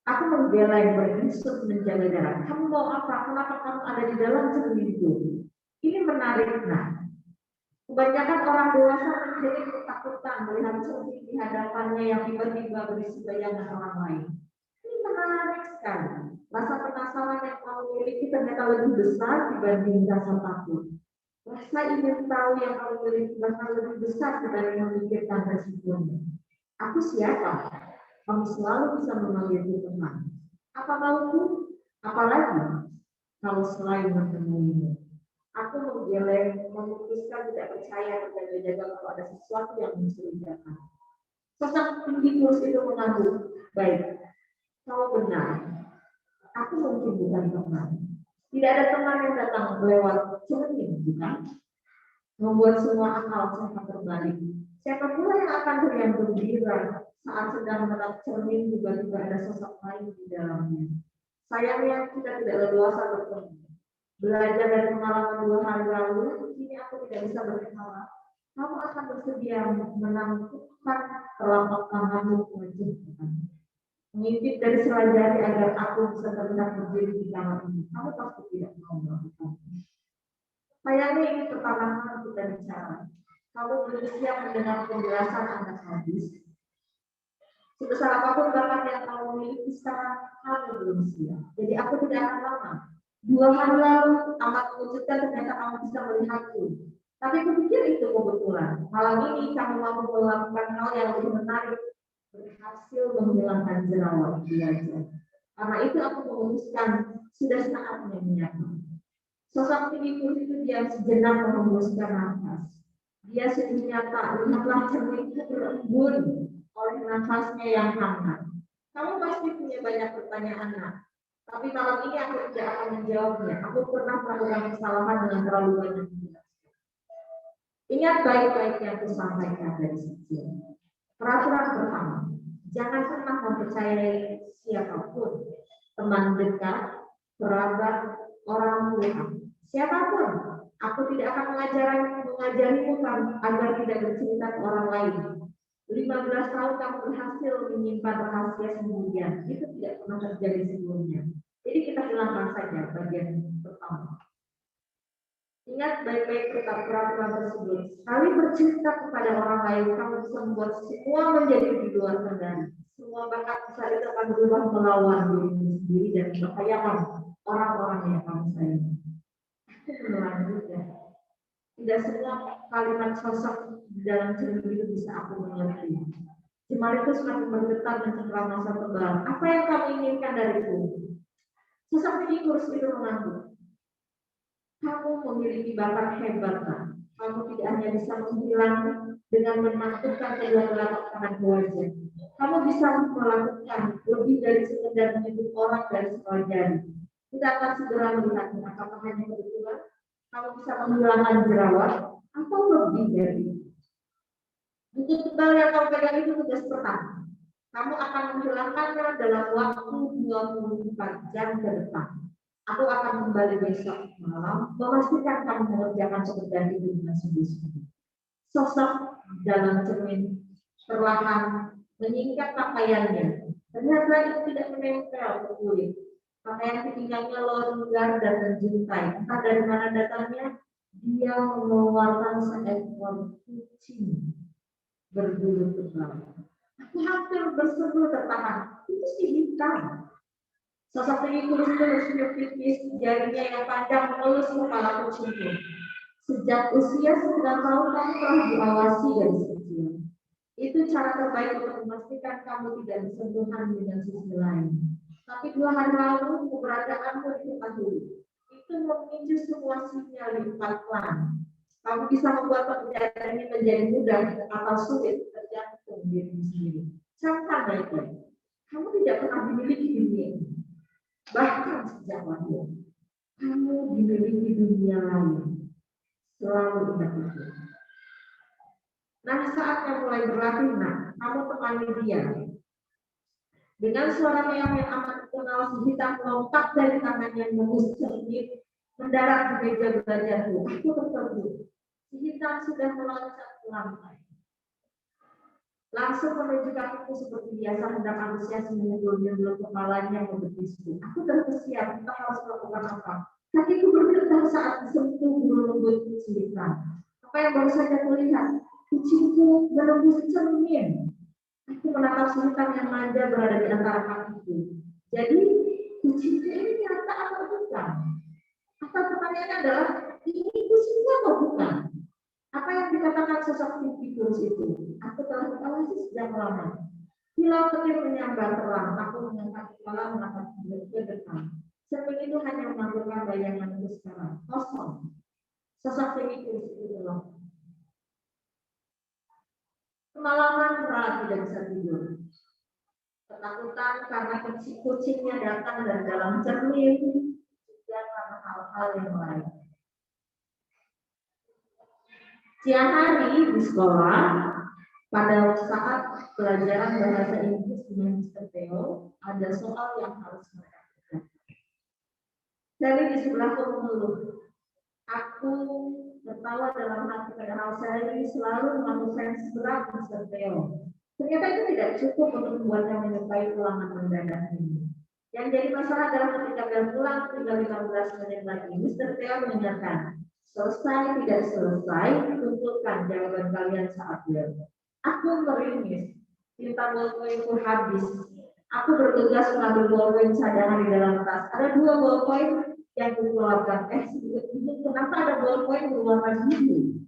Aku menggeleng beringsut menjaga jarak. Kamu mau apa? Kenapa kamu ada di dalam cermin itu? Ini menarik, nah. Kebanyakan orang dewasa menjadi ketakutan melihat cermin di hadapannya yang tiba-tiba berisi bayangan orang lain. Ini menarik sekali. Rasa penasaran yang kamu miliki ternyata lebih besar dibanding rasa takut. Rasa ingin tahu yang kamu miliki bahkan lebih besar dibanding memikirkan resikonya. Aku siapa? Kamu selalu bisa memanggilku teman. Apa mauku? Apalagi kalau selain bertemumu. Aku menggeleng, memutuskan tidak percaya berjaga-jaga kalau ada sesuatu yang mencurigakan. Sosok tinggi kurus itu mengangguk. Baik, kau benar. Aku mungkin bukan teman. Tidak ada teman yang datang lewat cermin, bukan? Membuat semua akal sehat terbalik. Siapa pula yang akan beriang gembira saat sedang menatap cermin tiba-tiba ada sosok lain di dalamnya. Sayangnya kita tidak leluasa bertemu. Belajar dari pengalaman 2 hari lalu, kini aku tidak bisa berharap. Kamu akan bersedia menangkupkan telapak tanganmu ke wajahku. Mengintip dari selajari agar aku bisa terlihat berdiri di kamar ini. Kamu pasti tidak mau melakukannya. Sayangnya ini pertama kali kita bicara. Kamu belum siap mendengar penjelasan anak habis. Sebesar apapun bakat yang kamu miliki sekarang, kamu belum siap. Jadi aku tidak akan lama. 2 hari lalu amat mengejutkan ternyata kamu bisa melihatku. Tapi kupikir itu kebetulan. Malam ini kamu mampu melakukan hal yang lebih menarik, berhasil menghilangkan jerawat di wajah. Karena itu aku memutuskan sudah saatnya menyapa. Sosok tinggi kurus itu diam sejenak menghembuskan nafas. Dia sedih nyata, lihatlah cerminku berembun oleh nafasnya yang hangat. Kamu pasti punya banyak pertanyaan, nak. Tapi malam ini aku tidak akan menjawabnya. Aku pernah melakukan kesalahan dengan terlalu banyak menjelaskan. Ingat baik-baik yang aku sampaikan dari kecil. Peraturan pertama, jangan pernah mempercayai siapapun, teman dekat, kerabat, orang tua, siapapun. Aku tidak akan mengajarimu agar tidak bercerita ke orang lain. 15 tahun kamu berhasil menyimpan rahasia sendirian. Itu tidak pernah terjadi sebelumnya. Jadi kita hilangkan saja bagian pertama. Ingat baik-baik peraturan tersebut. Sekali bercerita kepada orang lain, kamu bisa membuat semua menjadi di luar kendali. Semua bakat besar itu akan berubah melawan dirimu sendiri dan membahayakan orang-orang yang kamu sayangi. Itu melanjutkan. Tidak semua kalimat sosok di dalam cermin itu bisa aku mengerti. Jemari itu semakin bergetar dan cengkeram masa tebal. Apa yang kamu inginkan dariku? Sosok kurus itu mengangguk. Kamu memiliki bakat hebat, kan? Kamu tidak hanya bisa menghilang dengan menakutkan kedua telapak tangan wajah. Kamu bisa melakukan lebih dari sekedar menyebut orang dari sekolah jari. Kita akan segera melihatnya. Apakah hanya kebetulan kamu bisa menghilangkan jerawat atau lebih dari itu? Buku tebal yang kamu pegang itu tugas pertama. Kamu akan menghilangkannya dalam waktu 24 jam ke depan. Aku akan kembali besok malam, memastikan kamu mengerjakan pekerjaan itu dengan sungguh-sungguh. Sosok dalam cermin perlahan menyingkat pakaiannya. Ternyata itu tidak menempel ke kulit. Pakaian ketinggiannya longgar dan menjuntai. Entah dari mana datangnya, dia mengeluarkan seekor kucing berbulu tebal. Aku hampir berseru tertahan. Itu si hitam. Sosok tinggi kurus tersenyum tipis, jarinya yang panjang mengelus kepala kucingku. Sejak usia 9 tahun kamu telah diawasi dari kecil. Itu cara terbaik untuk memastikan kamu tidak bersentuhan dengan sisi lain. Tapi 2 hari lalu keberadaanmu diketahui. Itu memicu semua sinyal di 4 plan. Kamu bisa membuat pekerjaan ini menjadi mudah atau sulit tergantung dirimu sendiri. Camkan baik-baik. Kamu tidak pernah dimiliki dunia ini. Bahkan sejak lahir, kamu dimiliki dunia lain. Selalu ingat itu. Nah, saatnya mulai berlatih, nah, kamu temani dia. Dengan suara yang amat dikenal, si hitam melompat dari tangannya menembus cermin, mendarat di meja belajarku. Aku terkejut. Si hitam sudah meloncat ke lantai. Langsung menuju kakiku seperti biasa, hendak antusias menyentuh kepalanya membetisku. Aku terkesiap, entah harus melakukan apa. Kakiku bergetar saat disentuh bulu lembut kucing hitam. Apa yang baru saja kulihat? Kucingku menembus cermin. Aku menatap si hitam yang manja berada di antara kakiku. Jadi, kucingku ini nyata atau bukan? Atau pertanyaannya adalah, ini kucingku atau bukan? Apa yang dikatakan sosok tinggi kurus itu? Aku telah mengawasi sejak lama. Hilau petir menyambar terang. Aku mengangkat kepala menatap ke depan. Cermin itu hanya menampilkan bayanganku sekarang. Kosong. Sosok tinggi kurus itu gelap. Kemalaman berat tidak bisa tidur. Ketakutan karena kucingnya datang dari dalam cermin. Juga karena hal-hal yang lain. Siang hari di sekolah, pada saat pelajaran bahasa Inggris dengan Mr. Theo, ada soal yang harus mereka kerjakan. Dari di sebelahku mengeluh. Aku tertawa dalam hati padahal saya selalu melakukan seberat Mr. Theo. Ternyata itu tidak cukup untuk membuatnya menyukai ulangan mendadak ini. Yang jadi masalah adalah ketika dia pulang tinggal 15 menit lagi, Mr. Theo mengingatkan. Selesai tidak selesai, tuntutkan jawaban kalian saat dia. Aku meringis, tinta ballpointku habis. Aku bergegas mengambil ballpoint cadangan di dalam tas. Ada 2 ballpoint yang kukeluarkan. Kenapa ada ballpoint berwarna biru?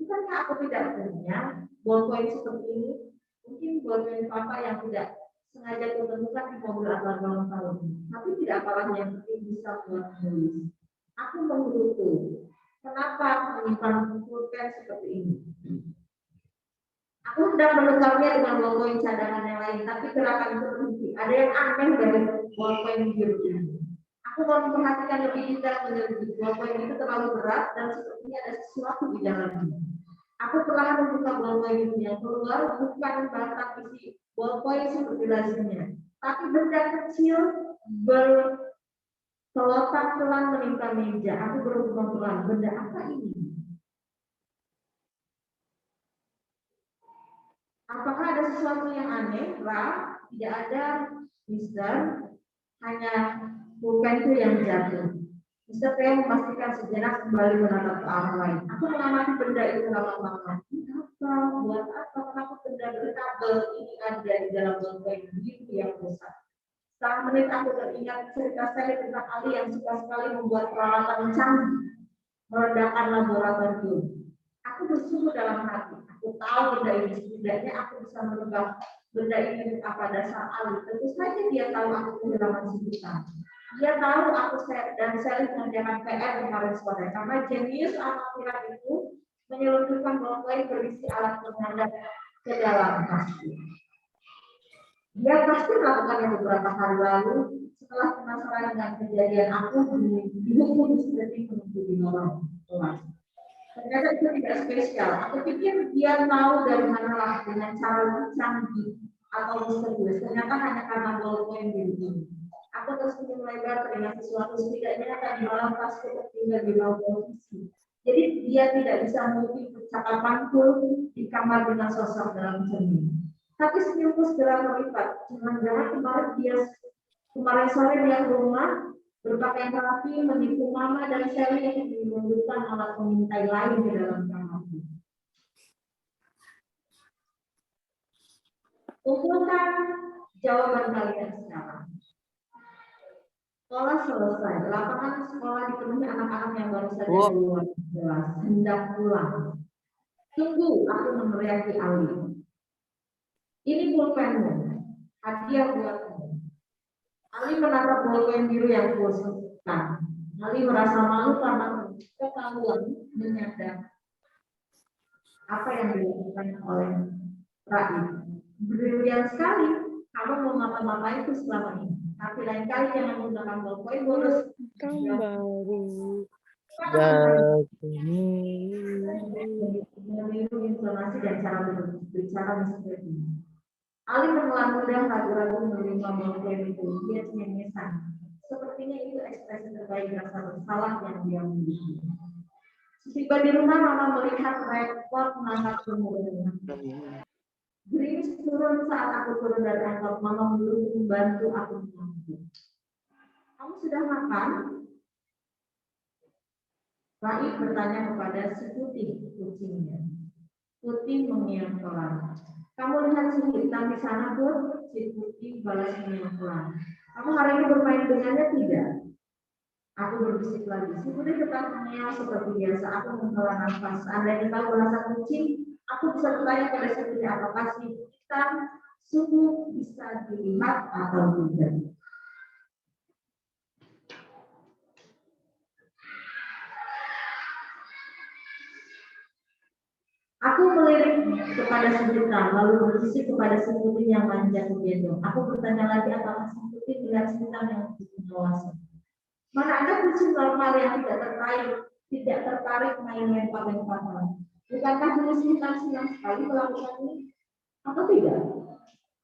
Bukankah aku tidak punya ballpoint seperti ini? Mungkin ballpoint papa yang tidak sengaja kutemukan di mobil atau ulang tahun. Tapi tidak apa yang penting bisa buat menulis. Aku menggerutu. Kenapa menyimpan pulpen seperti ini? Aku sedang menukarnya dengan ballpoint cadangan yang lain, tapi gerakan itu berhenti. Ada yang aneh dari ballpoint biru ini. Aku mau memperhatikan lebih detail menyelidiki ballpoint itu terlalu berat dan sepertinya ada sesuatu di dalamnya. Aku perlahan membuka ballpoint itu yang keluar bukan batang isi ballpoint seperti lazimnya, tapi benda kecil berkelopak pelan menimpa meja. Aku berhubung pelan. Benda apa ini? Apakah ada sesuatu yang aneh? Ra, tidak ada, Mister. Hanya pulpen itu yang jatuh. Mister Theo memastikan sejenak kembali menatap ke arah lain. Aku mengamati benda itu lama-lama. Apa? Buat apa? Kenapa benda berkabel ini ada di dalam ballpoint biru yang besar? Setelah menit aku teringat cerita saya tentang Ali yang suka sekali membuat peralatan canggih, meledakkan laboratorium. Aku bersungguh dalam hati. Aku tahu benda ini, setidaknya aku bisa menebak benda ini apa dasar Ali. Tentu saja dia tahu aku kehilangan sejuta. Dia tahu aku dan saya mengerjakan PR kemarin sore karena jenius amatiran itu menyelundupkan ballpoint berisi alat penanda ke dalam plastik. Dia pasti melakukannya beberapa hari lalu setelah penasaran dengan kejadian aku dihukum seperti menunggu di lorong kelas. Ternyata itu tidak spesial. Aku pikir dia tahu dari manalah dengan cara canggih atau misterius. Ternyata hanya karena ballpoint biru. Aku terus lebar teringat sesuatu, setidaknya tadi malam pas tertinggal di bawah televisi. Jadi dia tidak bisa mengikuti percakapanku di kamar dengan sosok dalam cermin. Tapi senyumku segera terlipat. Jangan-jangan kemarin sore dia ke rumah berpakaian rapi, menipu Mama dan Sally yang membutuhkan alat pengintai lain di dalam kamar. Kumpulkan jawaban kalian sekarang. Sekolah selesai. Lapangan sekolah dipenuhi anak-anak yang baru saja keluar kelas, hendak pulang. Tunggu, aku meneriaki Ali. Ini pulpenmu, hadiah buatmu. Ali menatap ballpoint biru yang kusukan. Ali merasa malu karena ketahuan menyadap apa yang dilakukan oleh Raib. Brilian sekali, kamu mau ngapa-ngapain itu selama ini. Tapi lain kali jangan menggunakan ballpoint bonus. Baru. Meniru informasi dan cara berbicara seperti ini. Ali menelan mudah ragu-ragu menerima ballpoint itu. Dia cengengesan. Sepertinya itu ekspresi terbaik rasa bersalah yang dia miliki. Setiba di rumah, Mama melihat repot mengangkat kemudian. Gerimis turun saat aku turun dari angkot. Mama menyuruh membantu aku mengangkut. Kamu sudah makan? Raib bertanya kepada si Putih, kucingnya. Putih mengiang pelan. Kamu lihat si hitam di sana, Put? Si Putih balas mengiang pelan. Kamu hari ini bermain dengannya tidak? Aku berbisik lagi. Si Putih tetap mengiang seperti biasa. Aku menghela nafas. Andai tahu bahasa kucing, aku bisa bertanya pada si Putih apakah si hitam sungguh bisa dilihat atau tidak. Aku melirik kepada si hitam, lalu berbisik kepada si Putih yang manja ke gendong. Aku bertanya lagi apakah si Putih melihat si hitam yang mengawasi. Mana ada kucing normal yang tidak tertarik main lempar-lemparan. Bukankah dulu si hitam senang sekali melakukannya? Atau tidak?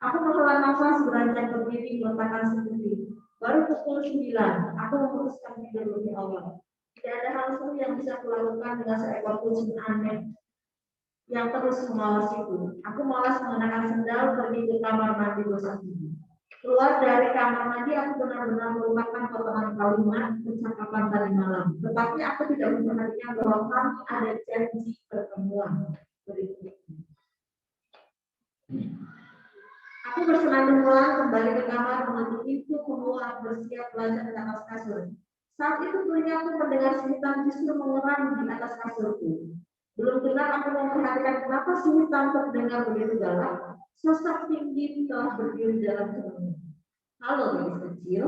Aku menghela nafas, beranjak berdiri, meletakkan si Putih. Baru pukul 9, aku memutuskan tidur lebih awal. Tidak ada hal seru yang bisa kulakukan dengan seekor kucing aneh yang terus mengawasiku. Aku malas mengenakan sendal pergi ke kamar mandi gosok gigi. Keluar dari kamar mandi, aku benar-benar melupakan potongan kalimat percakapan tadi malam. Tetapi aku tidak memperhatikan bahwa kami ada janji pertemuan berikutnya. Aku bersenandung pelan kembali ke kamar, menutup pintu, keluar, bersiap belajar di atas kasur. Saat itu telingaku mendengar si hitam justru mengeram di atas kasurku. Belum kenal aku memperhatikan kenapa si hitam terdengar begitu galak. Sosok tinggi telah berdiri dalam cermin. Halo, gadis kecil.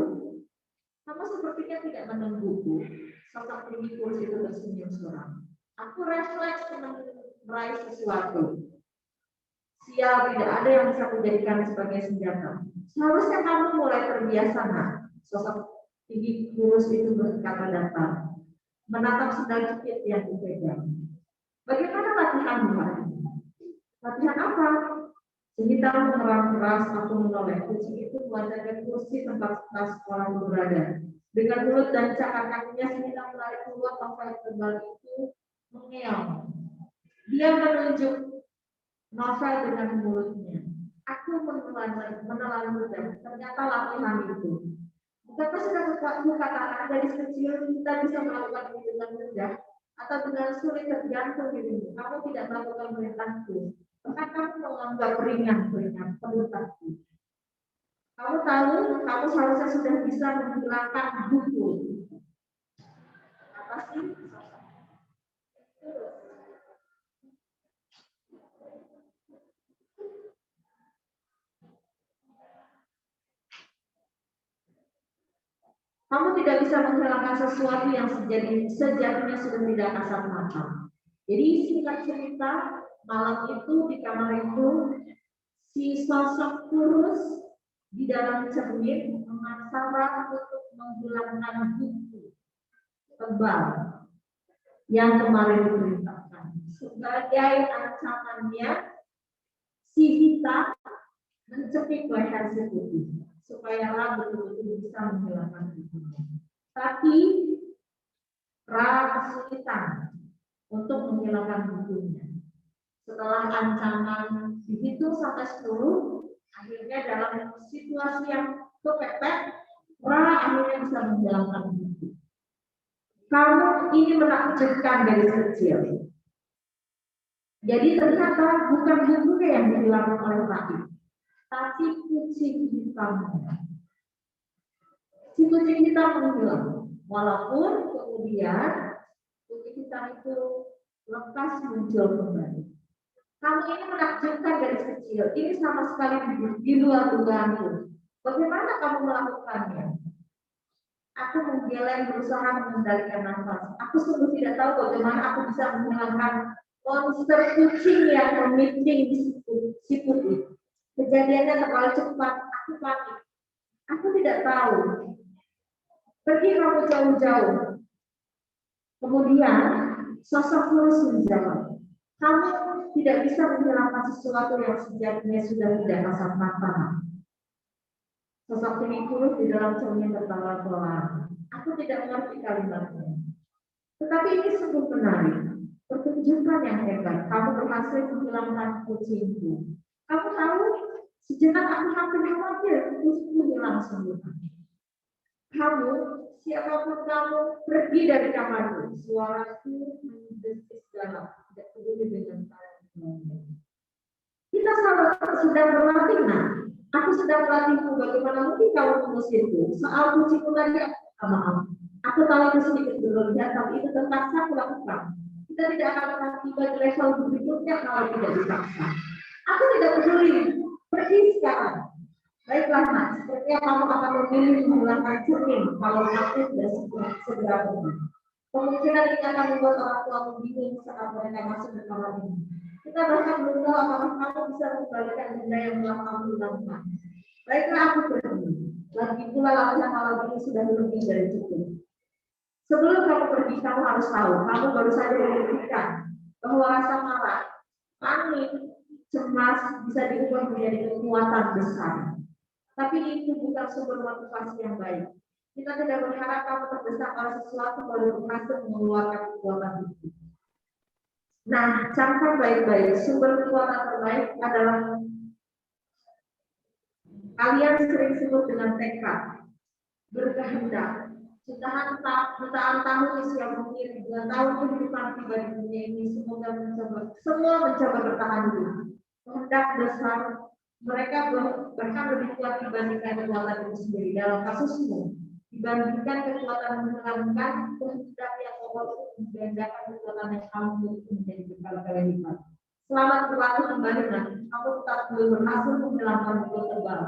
Kamu sepertinya tidak menungguku. sosok tinggi kurus itu tersenyum seorang. Aku refleks meraih sesuatu. Sial, tidak ada yang bisa kujadikan sebagai senjata. Seharusnya kamu mulai terbiasa, nak. Sosok tinggi kurus itu berkata datar, menatap sendal jepit yang dipegang. Bagaimana latihanmu hari ini? Latihan apa? Sekitar mengerang keras, aku menoleh. Kucing itu melancarkan kursi tempat sekolah berada. Dengan mulut dan cakar kakinya, sekitar menarik keluar novel tebal itu mengeong. Dia menunjuk novel dengan mulutnya. Aku menelan mudah. Ternyata latihan itu. Bukankah sudah aku katakan dari kecil kita bisa melakukan ini dengan mudah atau dengan sulit tergantung dirimu. Kamu tidak melakukan perintahku. Bahkan kamu menganggap ringan perintahku. Kamu tahu, kamu seharusnya sudah bisa menghilangkan buku. Apa sih? Kamu tidak bisa menghilangkan sesuatu yang sejatinya sudah tidak kasat mata. Jadi singkat cerita, malam itu di kamar itu si sosok kurus di dalam cermin memaksa Ra untuk menghilangkan buku tebal yang kemarin diperintahkan. Sebagai ancamannya, si Hita mencekik leher si putih supaya Ra betul-betul bisa menghilangkan bukunya. Tapi Ra kesulitan untuk menghilangkan bukunya. Setelah ancaman dihitung sampai 10, akhirnya dalam situasi yang kepepet, Ra akhirnya bisa menghilangkan buku. Kamu ini menakjubkan dari kecil. Jadi ternyata bukan bukunya yang dihilangkan oleh Raib, tapi kucing hitamnya. Si kucing hitam menghilang, walaupun kemudian kucing hitam itu lekas muncul kembali. Kamu ini menakjubkan dari kecil. Ini sama sekali di luar dugaanku. Bagaimana kamu melakukannya? Aku menggeleng berusaha mengendalikan nafas. Aku sungguh tidak tahu bagaimana aku bisa menghilangkan monster kucing yang memiting si putih. Kejadiannya terlalu cepat. Aku panik. Aku tidak tahu. Pergi kamu jauh-jauh. Kemudian sosok kurus menjawab, kamu tidak bisa menghilangkan sesuatu yang sejatinya sudah tidak kasat mata. Sosok tinggi kurus di dalam cermin tertawa pelan. Aku tidak mengerti kalimatnya. Tetapi ini sungguh menarik. Pertunjukan yang hebat. Kamu berhasil menghilangkan kucingku. Kamu tahu, sejenak aku hampir khawatir kucingku hilang semua. Kamu, siapapun kamu, pergi dari kamarku. Suaraku mendesis dalam. Tidak peduli dengan kalian. Kita sedang berlatih, nah. Aku sedang melatihmu. Bagaimana mungkin kamu mengusirku? Soal kucingku tadi, maaf. Aku tahu itu sedikit berlebihan, tapi itu terpaksa aku lakukan. Kita tidak akan pernah tiba di level berikutnya kalau tidak dipaksa. Aku tidak peduli. Pergi sekarang. Baiklah, Mas. Sepertinya kamu akan memilih menghilangkan cermin kalau aku tidak segera pergi. Kemungkinan ini akan membuat orang tuamu bingung saat mereka masuk ke kamar ini. Kita bahkan belum tahu apakah kamu bisa mengembalikan benda yang telah kamu hilangkan. Baiklah, aku pergi. Lagi pula latihan malam ini sudah lebih dari cukup. Sebelum kamu pergi, kamu harus tahu, kamu baru saja membuktikan bahwa rasa marah, panik, cemas bisa diubah menjadi kekuatan besar. Tapi itu bukan sumber motivasi yang baik. Kita tidak berharap kamu terdesak oleh sesuatu baru berhasil mengeluarkan kekuatan itu. Nah, camkan baik-baik. Sumber kekuatan terbaik adalah kalian sering sebut dengan tekad, berkehendak, jutaan tahun usia mungkin 2 tahun kehidupan pribadi dunia ini semua mencoba bertahan hidup. Kehendak besar, mereka bahkan lebih kuat dibandingkan kekuatan itu sendiri. Dalam kasusmu, dibandingkan kekuatan menghilangkan kehendak yang kokoh itu membedakan kekuatan yang kamu miliki menjadi berkali-kali lipat. Selamat berlatih kembali, nanti kamu tetap belum berhasil menghilangkan buku tebal.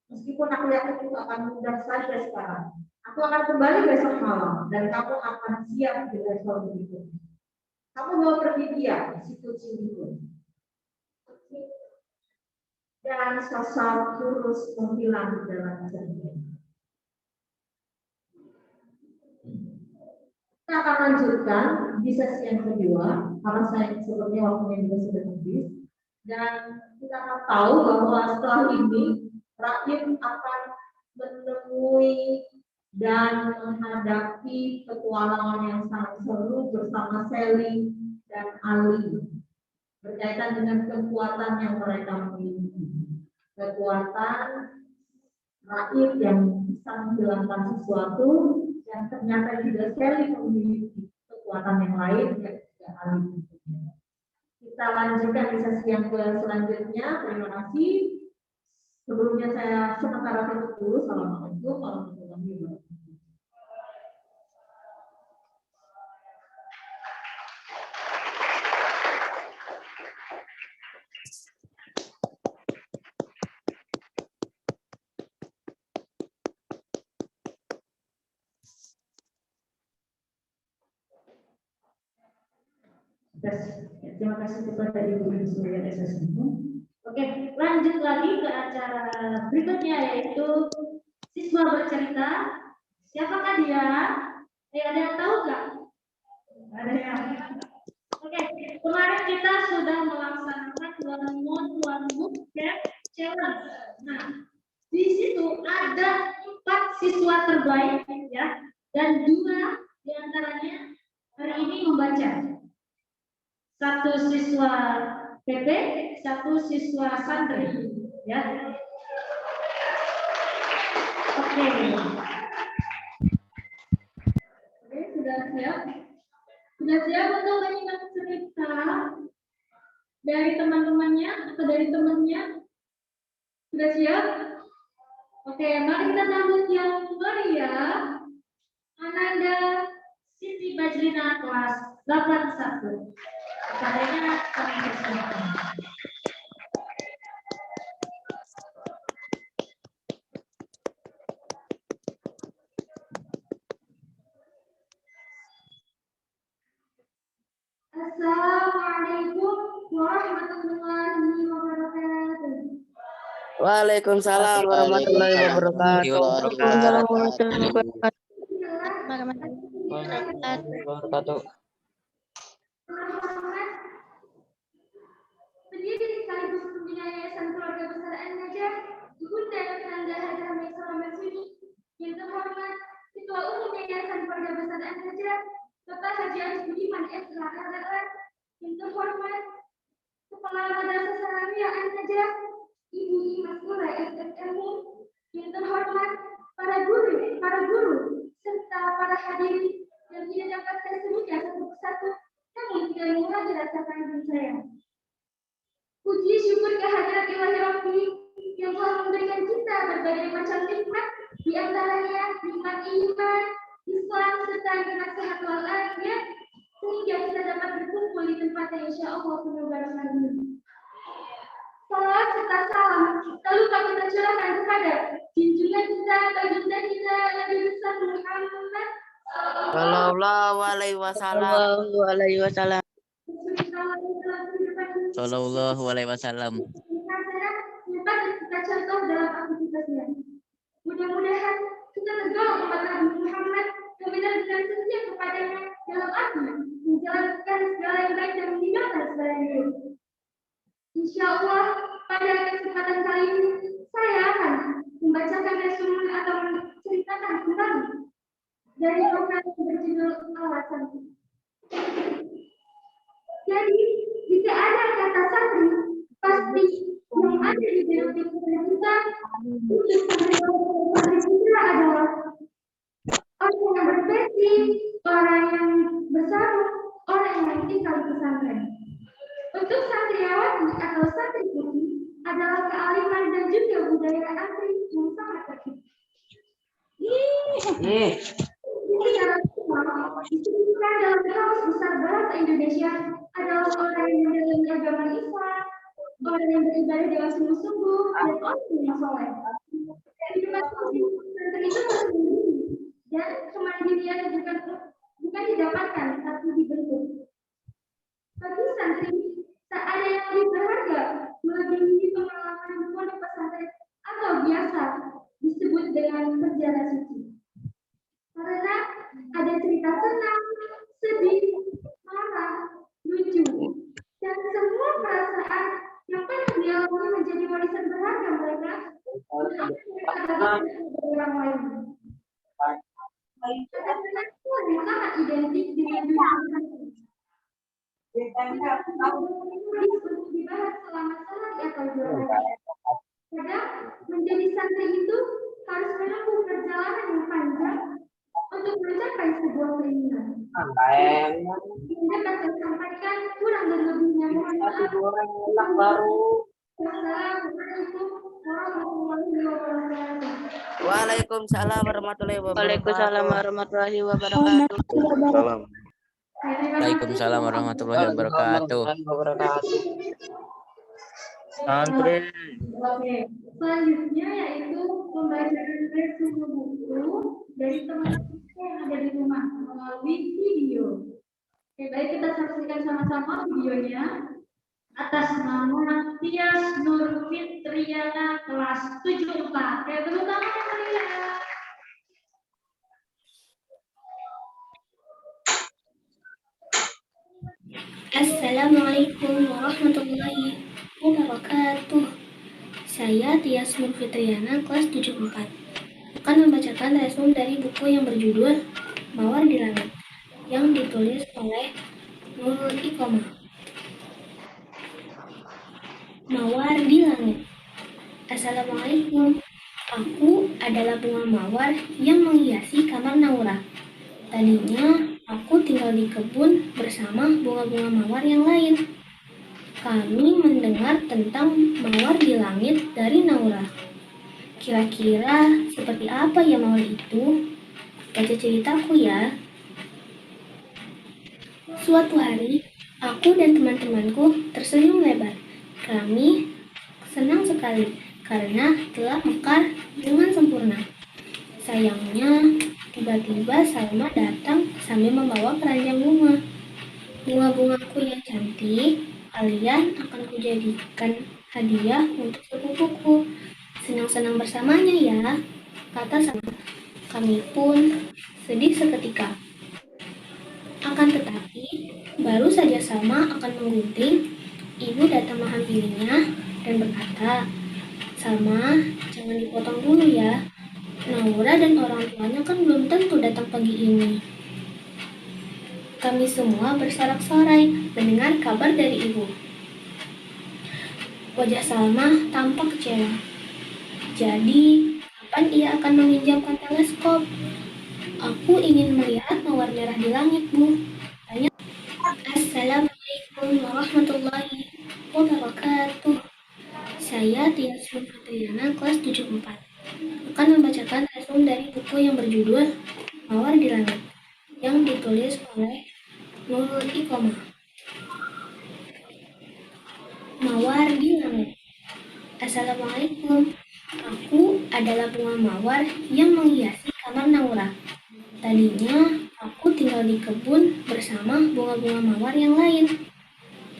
Meskipun aku yakin itu akan mudah saja sekarang. Aku Aku akan kembali besok malam dan kamu akan siap di level berikutnya. Kamu mau pergi dia di situ Cibubur. Dan sosok kurus menghilang di dalam cermin. Kita akan lanjutkan di sesi yang kedua, karena saya sepertinya waktunya juga sudah habis. Dan kita akan tahu bahwa setelah ini Rakyat akan menemui dan menghadapi petualangan yang sangat seru bersama Sally dan Ali berkaitan dengan kekuatan yang mereka miliki. Kekuatan Rakyat yang bisa menghilangkan sesuatu yang ternyata juga Sally memiliki kekuatan yang lain yang tidak Ali. Kita lanjutkan di sesi yang selanjutnya. Terima kasih. Sebelumnya saya sementara tutup dulu. Assalamualaikum warahmatullahi wabarakatuh. Terima kasih kepada Ibu Insinyur SSM. Oke, lanjut lagi ke acara berikutnya yaitu siswa bercerita. Siapakah dia? Ada yang tahu nggak? Ada yang? Oke, kemarin kita sudah melaksanakan One Book Camp Challenge. Nah, di situ ada 4 siswa terbaik ya, dan 2 diantaranya hari ini membaca. 1 siswa PP, 1 siswa santri, ya. Oke, sudah siap? Sudah siap untuk menyimak cerita dari teman-temannya atau dari temannya? Sudah siap? Oke, mari kita sambut yang mulia, Ananda Siti Bajrina kelas 81. Caranya kami persilakan. Assalamualaikum warahmatullahi wabarakatuh. Waalaikumsalam warahmatullahi wabarakatuh. Pendiri sekaligus pembina Yayasan Keluarga Besar An-Najah, Ibunda Nanda Hajar Maisarah Marsudi, yang terhormat Ketua Umum Yayasan Keluarga Besar An-Najah, Bapak Haji Agus Budiman SHRR, yang terhormat Kepala Madrasah Sanawiyah An-Najah, Ibu Imas Ula SSMU, yang terhormat para guru, serta para hadirin yang tidak dapat saya sebutkan satu persatu, namun tidak murah dirasakan di saya. Puji syukur kehadirat Ilahi Rabbi yang telah memberikan kita berbagai macam nikmat, di antaranya nikmat iman, Islam, serta nikmat sehat walafiat, sehingga kita dapat berkumpul di tempat yang insya Allah penuh barokah ini. Salam serta salam tak lupa kita curahkan kepada junjungan kita, baginda kita, Nabi besar Muhammad Sallallahu alaihi wasallam. Sallallahu alaihi wasallam. Kita contoh dalam aktivitasnya. Mudah-mudahan kita tergolong umat Nabi Muhammad yang benar-benar setia kepadanya dalam arti menjalankan segala yang baik dan meninggalkan segala yang buruk. Insya Allah pada kesempatan kali ini saya akan membacakan resumé atau menceritakan kembali dari novel yang berjudul Alasan. Jadi jika ada kata santri, pasti yang ada di dalam pikiran kita itu santri adalah orang yang berpesi, orang yang bersarung, orang yang tinggal di pesantren. Untuk santriawati atau santri putih adalah kearifan dan juga budaya asli yang sangat tertib. Ini cara disebutkan dalam kamus besar bahasa Indonesia adalah orang yang menjalani agama Islam, orang yang beribadah dengan sungguh-sungguh, dan orang yang soleh. Santri itu tersendiri Kata-kataku sangat identik dengan dunia. Untuk dibahas selama salat atau jualan. Kadang menjadi santri itu harus menempuh perjalanan yang panjang untuk mencapai sebuah keinginan. Ini dapat saya sampaikan kurang dan lebihnya. Mohon maaf. Wassalamualaikum warahmatullahi wabarakatuh. Waalaikumsalam warahmatullahi Waalaikumsalam wabarakatuh. warahmatullahi wabarakatuh. Salam. Waalaikumsalam warahmatullahi wabarakatuh. Santri. Oke, selanjutnya yaitu pembacaan resume buku dari teman-teman yang ada di rumah melalui video. Oke, baik kita saksikan sama-sama videonya. Atas nama Tias Nur Fitriana kelas 74. Oke, tepuk tangan yang meriah. Assalamualaikum warahmatullahi wabarakatuh. Saya Tias Nur Fitriana kelas 74 akan membacakan resume dari buku yang berjudul Mawar di Langit yang ditulis oleh Nurul Iqomah. Mawar di Langit. Assalamualaikum. Aku adalah bunga mawar yang menghiasi kamar Naura. Tadinya aku tinggal di kebun bersama bunga-bunga mawar yang lain. Kami mendengar tentang mawar di langit dari Naura. Kira-kira seperti apa ya mawar itu? Baca ceritaku ya. Suatu hari, aku dan teman-temanku tersenyum lebar. Kami senang sekali karena telah mekar dengan sempurna. Sayangnya, tiba-tiba Salma datang sambil membawa keranjang bunga. Bunga-bungaku yang cantik, kalian akan kujadikan hadiah untuk sepupuku. Senang-senang bersamanya ya, kata Salma. Kami pun sedih seketika. Akan tetapi, baru saja Salma akan menggunting, ibu datang menghampirinya dan berkata, Salma, jangan dipotong dulu ya. Naura dan orang tuanya kan belum tentu datang pagi ini. Kami semua bersorak-sorai mendengar kabar dari ibu. Wajah Salma tampak kecewa. Jadi, kapan ia akan meminjamkan teleskop? Aku ingin melihat mawar merah di langit, Bu. Tanya. Assalamualaikum warahmatullahi wabarakatuh. Saya Tias Nur Fitriana kelas 74 akan membacakan resume dari buku yang berjudul Mawar di Langit yang ditulis oleh Nurul Iqomah. Mawar di Langit. Assalamualaikum. Aku adalah bunga mawar yang menghiasi kamar Naura. Tadinya aku tinggal di kebun bersama bunga-bunga mawar yang lain.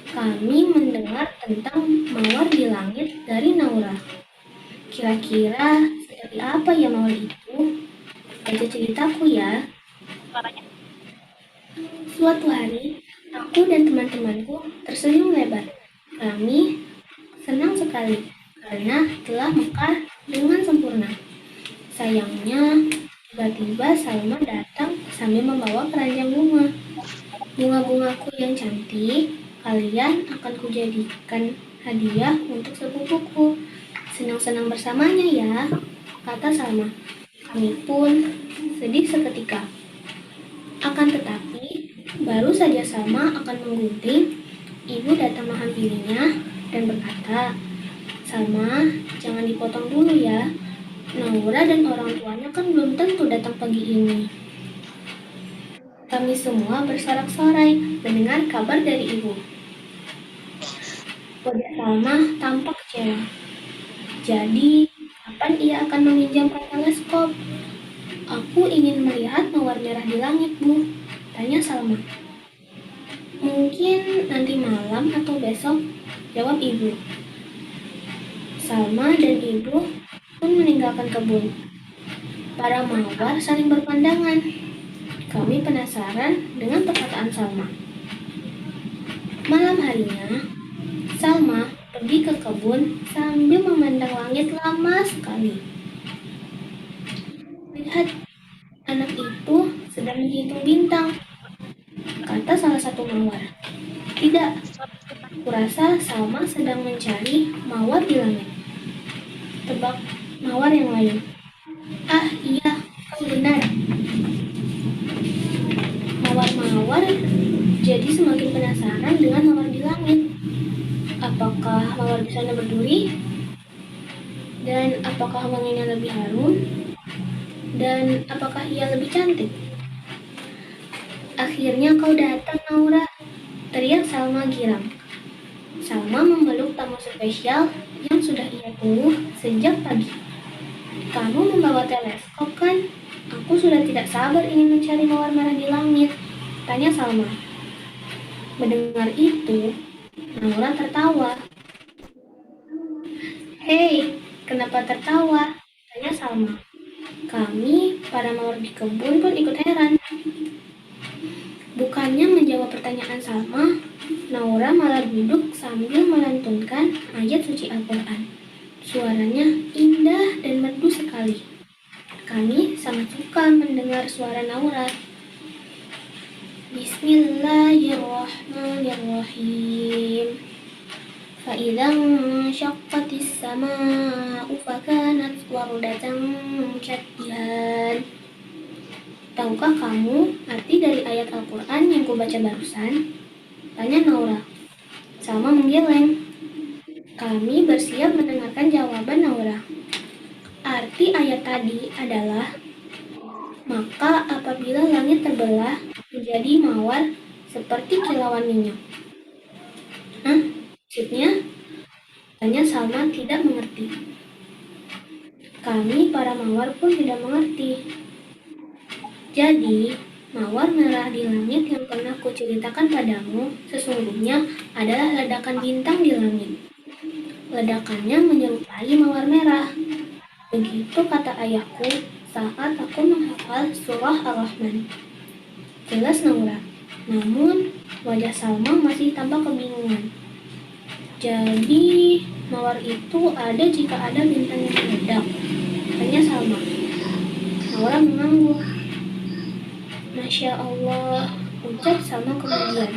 Kami mendengar tentang mawar di langit dari Naura. Kira-kira seperti apa ya mawar itu? Baca ceritaku ya. Suatu hari, aku dan teman-temanku tersenyum lebar. Kami senang sekali karena telah mekar dengan sempurna. Sayangnya, tiba-tiba Salma datang sambil membawa keranjang bunga. Bunga-bungaku yang cantik, kalian akan kujadikan hadiah untuk sepupuku. Senang-senang bersamanya ya, kata Salma. Kami pun sedih seketika. Akan tetapi, baru saja Salma akan menggunting, ibu datang menghampirinya dan berkata, Salma, jangan dipotong dulu ya. Naura dan orang tuanya kan belum tentu datang pagi ini. Kami semua bersorak-sorai mendengar kabar dari ibu. Wajah Salma tampak kecewa. Jadi, kapan ia akan meminjamkan teleskop? Aku ingin melihat mawar merah di langit, Bu. Tanya Salma. Mungkin nanti malam atau besok, jawab ibu. Salma dan ibu pun meninggalkan kebun. Para mawar saling berpandangan. Kami penasaran dengan perkataan Salma. Malam harinya, Salma pergi ke kebun sambil memandang langit lama sekali. Lihat, anak itu sudah menghitung bintang, kata salah satu mawar. Tidak, kurasa Salma sedang mencari mawar di langit. Tebak mawar yang lain. Ah iya, kau benar. Mawar-mawar jadi semakin penasaran dengan mawar di langit. Apakah mawar di sana berduri? Dan apakah wanginya lebih harum? Dan apakah ia lebih cantik? Akhirnya kau datang, Naura, teriak Salma girang. Salma memeluk tamu spesial yang sudah ia tunggu sejak pagi. Kamu membawa teleskop kan? Aku sudah tidak sabar ingin mencari mawar merah di langit, tanya Salma. Mendengar itu, Naura tertawa. Hei, kenapa tertawa? Tanya Salma. Kami, para mawar di kebun pun ikut heran. Bukannya menjawab pertanyaan Salma, Naura malah duduk sambil melantunkan ayat suci Al-Quran. Suaranya indah dan merdu sekali. Kami sangat suka mendengar suara Naura. Bismillahirrahmanirrahim. فإذا انشقت السماء فكانت وردة كالدهان. Tahukah kamu arti dari ayat Al-Quran yang kubaca barusan? Tanya Naura. Salma menggeleng. Kami bersiap mendengarkan jawaban Naura. Arti ayat tadi adalah, maka apabila langit terbelah menjadi mawar seperti kilauan minyak. Hah? Maksudnya? Tanya Salma tidak mengerti. Kami para mawar pun tidak mengerti. Jadi, mawar merah di langit yang pernah kuceritakan padamu sesungguhnya adalah ledakan bintang di langit. Ledakannya menyerupai mawar merah. Begitu kata ayahku saat aku menghafal surah Ar-Rahman. Jelas Naura. Namun, wajah Salma masih tampak kebingungan. Jadi, mawar itu ada jika ada bintang yang meledak, tanya Salma. Naura mengangguk. Masya Allah, ucap Salma kemudian.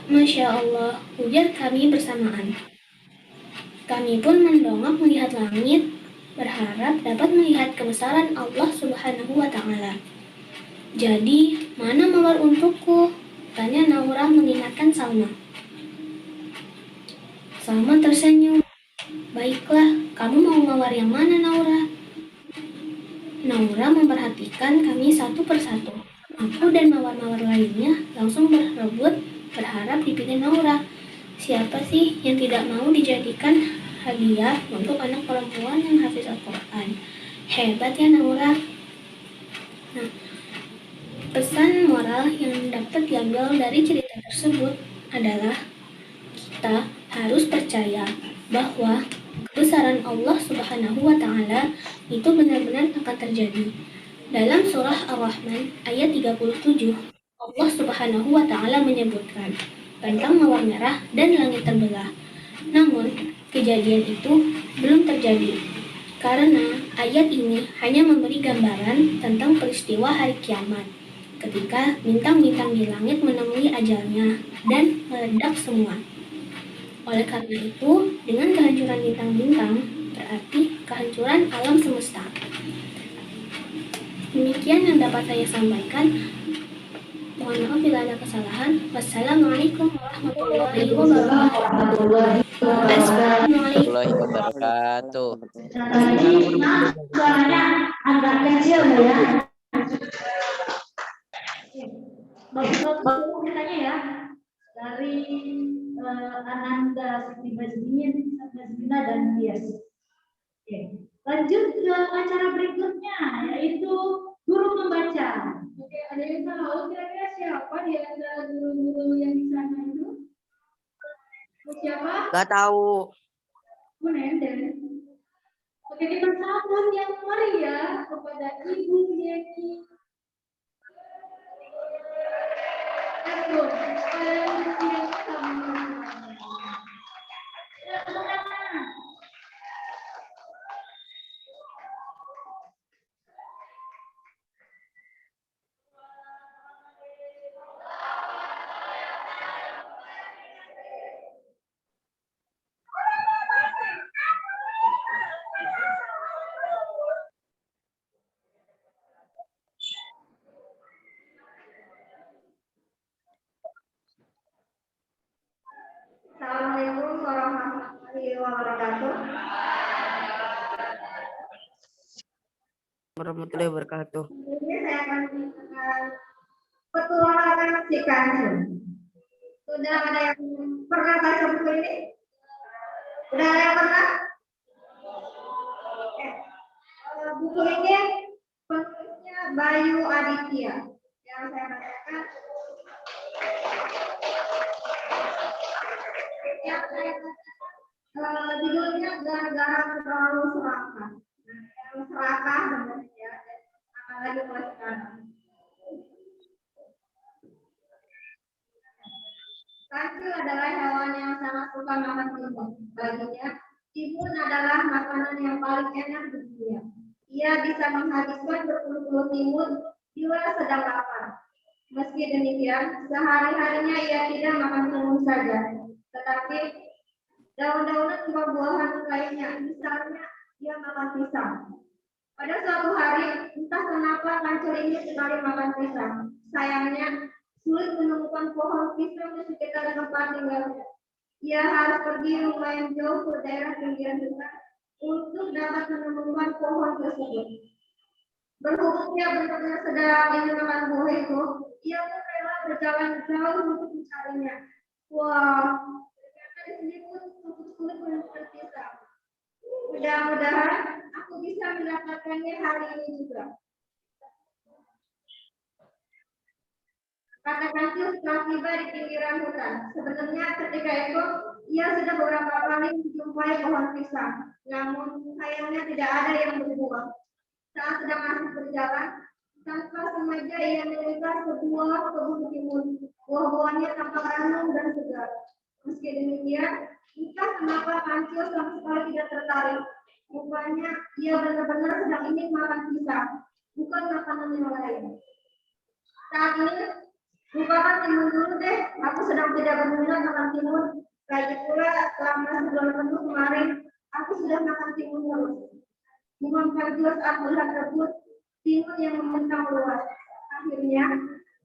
Masya Allah, ujar kami bersamaan. Kami pun mendongak melihat langit, berharap dapat melihat kebesaran Allah Subhanahu wa Ta'ala. Jadi, mana mawar untukku? Tanya Naura mengingatkan Salma. Salma tersenyum. Baiklah, kamu mau mawar yang mana, Naura? Naura memperhatikan kami satu persatu. Aku dan mawar-mawar lainnya langsung berebut berharap dipilih Naura. Siapa sih yang tidak mau dijadikan hadiah untuk anak perempuan yang hafiz Al-Quran? Hebat ya Naura. Nah, pesan moral yang dapat diambil dari cerita tersebut adalah kita harus percaya bahwa kebesaran Allah Subhanahu wa Ta'ala itu benar-benar akan terjadi. Dalam surah Ar-Rahman ayat 37, Allah Subhanahu wa Ta'ala menyebutkan tentang mawar merah dan langit terbelah. Namun, kejadian itu belum terjadi karena ayat ini hanya memberi gambaran tentang peristiwa hari kiamat ketika bintang-bintang di langit menemui ajalnya dan meledak semua. Oleh karena itu, dengan kehancuran bintang-bintang berarti kehancuran alam semesta. Demikian yang dapat saya sampaikan. Mohon maaf bila ada kesalahan. Wassalamualaikum warahmatullahi wabarakatuh. Warahmatullahi wabarakatuh. Suaranya agak kecil ya. Bagus ditanya ya. Dari Ananda Siti Bazmin, dan Bias. Oke. Lanjut ke acara berikutnya, yaitu guru membaca. Oke, ada yang tahu kira-kira siapa di antara guru-guru yang di sana itu? Siapa? Gak tahu. Bu Nenden. Oke, kita sambut yang meriah kepada Ibu Yeni. wabarakatuh. Warahmatullahi wabarakatuh. Ini saya akan menceritakan petualangan si Kancil. Sudah ada yang pernah baca buku ini? Sudah ada yang pernah? Oke. Buku ini penulisnya Bayu Aditya. Yang saya bacakan. Yang saya bacakan judulnya Gara-gara Terlalu Serakah. Yang serakah sebenarnya. Apalagi mulai sekarang. Kancil adalah hewan yang sangat suka makan timun. Baginya, timun adalah makanan yang paling enak di dunia. Ia bisa menghabiskan berpuluh-puluh timun bila sedang lapar. Meski demikian, sehari-harinya ia tidak makan timun saja, tetapi daun-daunan buah-buahan lainnya. Misalnya, ia makan pisang. Pada suatu hari, entah kenapa Kancil ini sekali makan pisang. Sayangnya, sulit menemukan pohon pisang di sekitar tempat tinggalnya. Ia harus pergi lumayan jauh ke daerah pinggiran hutan untuk dapat menemukan pohon tersebut. Berhubung ia benar-benar sedang ingin makan buah itu, ia pun rela berjalan jauh untuk mencarinya. Wah, ternyata di sini pun cukup sulit menemukan pisang. Mudah-mudahan aku bisa mendapatkannya hari ini juga. Kata Kancil setelah tiba di pinggiran hutan. Sebenarnya ketika itu ia sudah beberapa kali menjumpai pohon pisang, namun sayangnya tidak ada yang berbuah. Saat sedang masih berjalan, tanpa sengaja ia melintas sebuah kebun timun. Buah-buahnya tampak ranum dan segar. Meski demikian, entah kenapa Kancil sama sekali tidak tertarik. Rupanya ia benar-benar sedang ingin makan pisang, bukan makanan yang lain. Saat ini lupakan timun dulu deh, aku sedang tidak berminat makan timun. Lagi pula selama sebulan penuh kemarin, aku sudah makan timun terus. Mengangkat jus aku melihat rebut timun yang membentang luas. Akhirnya,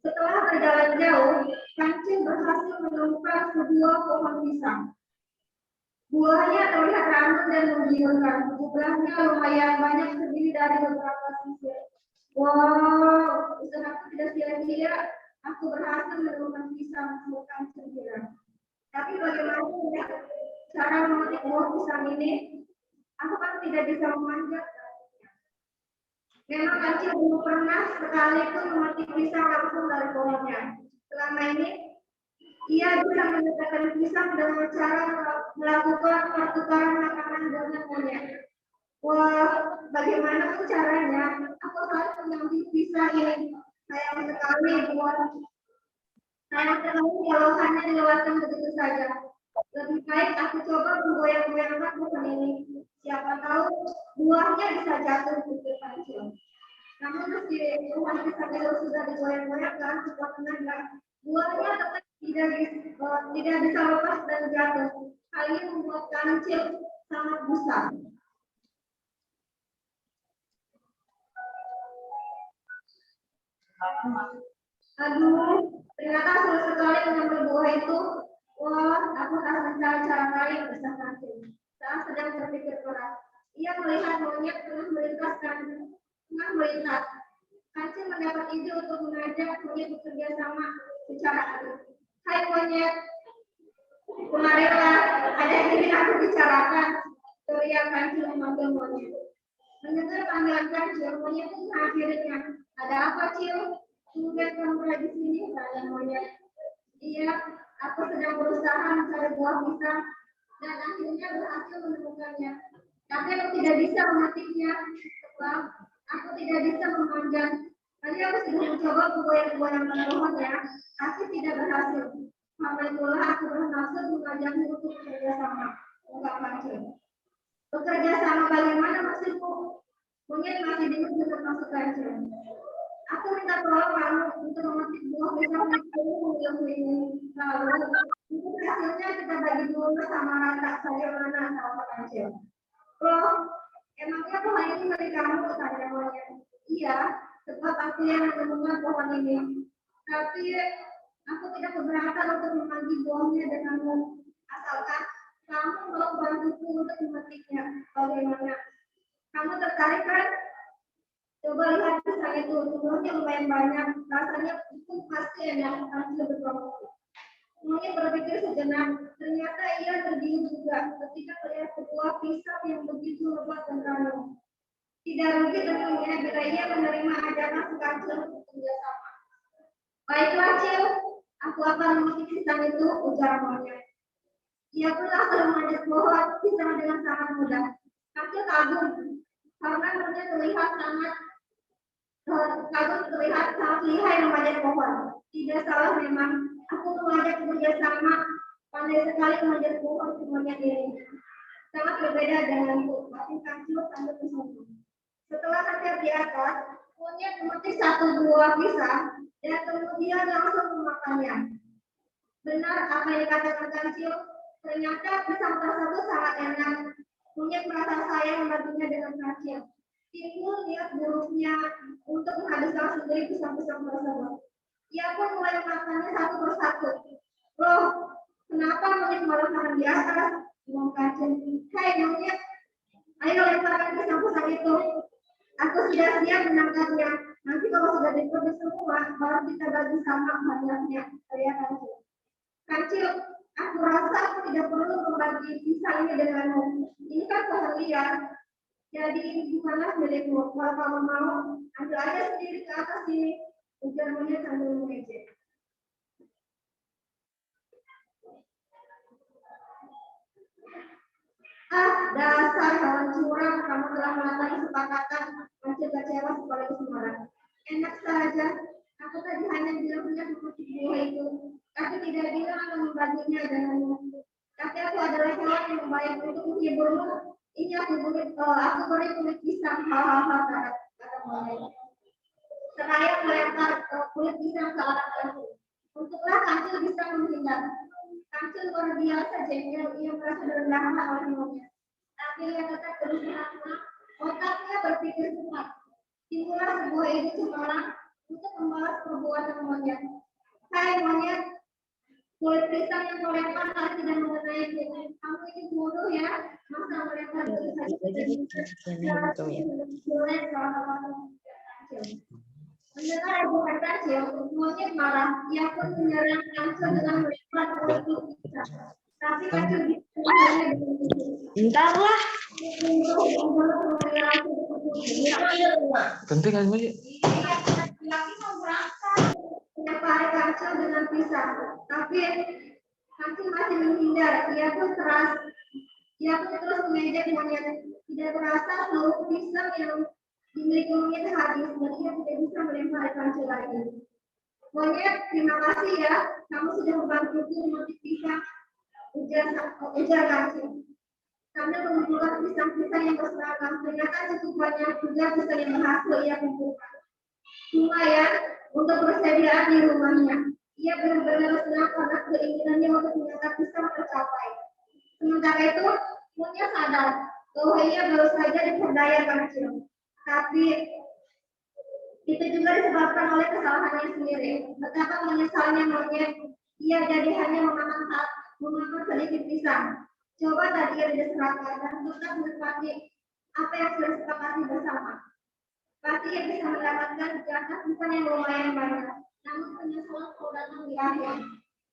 setelah berjalan jauh, Kancil berhasil menemukan sebuah pohon pisang. Buahnya terlihat ranum dan menggiurkan. Jumlahnya lumayan banyak, terdiri dari beberapa sisir. Wow, usahaku tidak sia-sia. Aku berhasil menemukan pisang, bukan cengkira. Tapi bagaimana ya cara memetik buah pisang ini? Aku kan tidak bisa memanjat. Memang Kancil belum pernah sekalipun memetik pisang langsung dari pohonnya. Selama ini, ia bisa mendapatkan pisang dengan cara melakukan pertukaran makanan dengan monyet. Wah, bagaimana caranya? Aku harus mengambil pisang ini. Sayang sekali buat sayang sekali kalau hanya dilewatkan begitu saja. Lebih baik aku coba menggoyang-goyangkan pohon ini. Siapa tahu buahnya bisa jatuh ke Kancil. Namun meski pohon pisang itu sudah digoyang-goyangkan sekuat tenaga, buahnya tetap tidak bisa lepas dan jatuh. Hal ini membuat Kancil sangat gusar. Aduh, ternyata sulit sekali mengambil buah itu. Wah, aku harus mencari cara lain, bisa Kancil. Saat sedang berpikir keras, ia melihat monyet tengah melintas. Kancil mendapat ide untuk mengajak monyet bekerja sama secara adil. Hai monyet, kemarilah, ada yang ingin aku bicarakan. Teriak Kancil memanggil monyet. Mendengar panggilan Kancil, monyet pun mengakhirinya. Ada apa, Cil? Sudah kamu di sini, tanya monyet. Iya, aku sedang berusaha mencari buah pisang dan akhirnya berhasil menemukannya. Tapi aku tidak bisa memetiknya, sebab aku tidak bisa memanjat. Tadi aku sudah mencoba menggoyang-goyangkan pohonnya, tapi tidak berhasil. Karena itulah aku berhasil mengajakmu untuk bekerja sama. Enggak Kancil. Bekerja sama bagaimana maksudmu? Monyet masih bingung dengan maksud Kancil. Aku minta tolong kamu untuk memetik buah pisang ini. Lalu, itu hasilnya kita bagi dulu sama rata saya mana sama Kancil. Loh, emangnya pohon ini milik kamu? Tanya monyet. Iya, sebab aku yang menemukan pohon ini. Tapi aku tidak keberatan untuk membagi buahnya denganmu. Asalkan Kamu mau bantuku untuk memetiknya. Bagaimana? Kamu tertarik kan? Coba lihat pisang itu, jumlahnya lumayan banyak. Rasanya itu pasti enak, pasti lebih berproduksi. Monyet berpikir sejenak. Ternyata ia terdiam juga ketika melihat sebuah pisang yang begitu lebat dan ranum. Tidak rugi tentunya bila ia menerima ajakan si kancil untuk kerjasama. Baiklah, Cil, aku akan memetik pisang itu, ujar monyet. Ia pun langsung memanjat pohon pisang dengan sangat mudah. Kancil kagum karena monyet terlihat sangat lihai memanjat pohon. Tidak salah memang, aku mengajak kerjasama, pandai sekali memanjat pohon si monyet ini. Sangat berbeda denganku, masih Kancil sambil tersenyum. Setelah sampai di atas, monyet memetik satu buah pisang dan kemudian langsung memakannya. Benar apa yang dikatakan Kancil, ternyata pisang tersebut sangat enak. Monyet merasa sayang membaginya dengan Kancil. Timbul niat buruknya untuk menghabiskan sendiri pisang-pisang tersebut. Ia pun mulai memakannya satu persatu. Loh, kenapa monyet malah makan di atas? Ngomong Kancil. Hai monyet, ayo lemparkan pisang-pisang itu. Aku sudah siap menangkapnya. Nanti kalau sudah diproduksi semua, baru kita bagi sama banyaknya. Saya Kancil. Kancil, aku rasa aku tidak perlu membagi pisang ini denganmu. Ini kan pohon liar. Jadi ini bukanlah milikmu. Kalau kamu mau, ambil aja sendiri ke atas sini. Ujar monyet sambil mengejek. Ah, dasar kawan curang, kamu telah melanggar kesepakatan. Kancil kecewa sekaligus marah. Enak saja, aku tadi hanya bilang-bilang memetik buah itu, tapi tidak bilang akan membaginya denganmu. Tapi aku adalah hewan yang baik untuk menghiburmu. Ini aku beri kulit pisang, hahaha, kata monyet. Seraya melempar kulit pisang ke arah Kancil. Untuklah Kancil bisa menghindar. Kancil luar biasa jengkel, ia merasa direndahkan oleh monyet. Tapi ia tetap berusaha, otaknya berpikir cepat. Timbullah sebuah ide cemerlang untuk membalas perbuatan monyet. Hai monyet, kulit pisang yang kau lempar tadi tidak mengenaiku. Kamu ini bodoh ya, masa melempar kulit mendengar bukan Kancil, monyet marah. Ia pun menyerang Kancil dengan melempar kulit pisang. Tapi Kancil Bentarlah. Penting kan ini. Menyepari Kancil dengan pisang, tapi Kancil masih menghindar. Ia pun terus mengejek monyet. Tidak terasa seluruh pisang yang dimiliki monyet habis, dan ia tidak bisa melempari Kancil lagi. Monyet, terima kasih ya, kamu sudah membantuku memetik pisang. Ujar Kancil. Sambil mengumpulkan pisang-pisang yang berseragam, ternyata cukup banyak juga pisang yang berhasil ia kumpulkan. Lumayan untuk persediaan di rumahnya. Ia benar-benar senang karena keinginannya untuk menyantap pisang tercapai. Sementara itu, monyet sadar bahwa ia baru saja diperdaya Kancil. Tapi itu juga disebabkan oleh kesalahannya sendiri. Betapa menyesalnya monyet, ia jadi hanya memakan sedikit pisang. Coba tadi ia tidak serakah dan tetap menikmati apa yang sudah disepakati bersama. Pasti ia bisa mendapatkan jatah pisang yang lumayan banyak. Namun penyesalan kalau datang di akhir.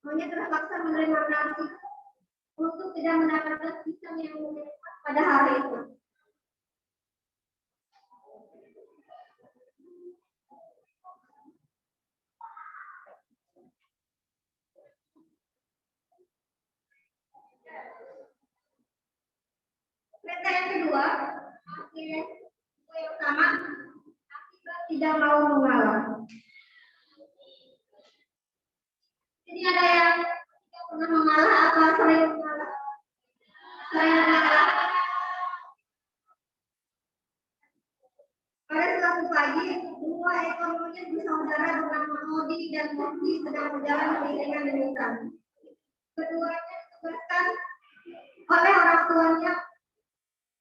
Monyet terpaksa menerima nasib untuk tidak mendapatkan pisang yang menikmat pada hari itu. Peta yang kedua, yang pertama, akibat tidak mau mengalah. Jadi ada yang tidak pernah mengalah atau sering mengalah? Sering mengalah. Pada suatu pagi, dua ekor monyet bersaudara bernama Odi dan Moki sedang berjalan beriringan di hutan. Keduanya ditugaskan oleh orang tuanya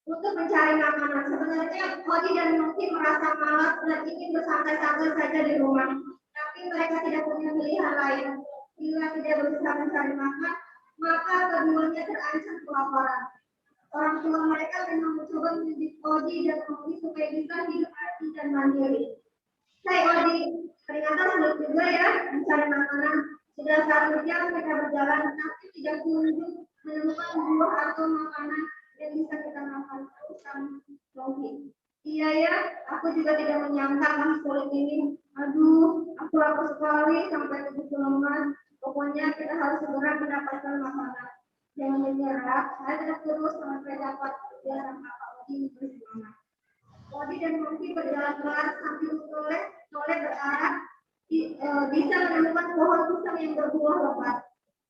untuk mencari makanan. Sebenarnya Odi dan Moki merasa malas dan ingin bersantai-santai saja di rumah. Tapi mereka tidak punya pilihan lain. Bila tidak berusaha mencari makan, maka keduanya terancam kelaparan. Orang tua mereka memang mencoba mendidik Odi dan Moki supaya bisa hidup aktif dan mandiri. Hai Odi, ternyata sulit juga ya mencari makanan. Sudah 1 jam kita berjalan, tapi tidak kunjung menemukan buah atau makanan yang bisa kita makan. Terus Moki. Iya ya, aku juga tidak menyangka masih sulit ini. Aduh, aku lapar sekali sampai tubuhku lemas. Pokoknya kita harus segera mendapatkan makanan. Jangan menyerah, saya tidak terus sampai dapat jalan kakak Odi bersemangat. Odi dan Moki berjalan pelan sambil soleh berarah bisa menemukan pohon pisang yang berbuah lebat.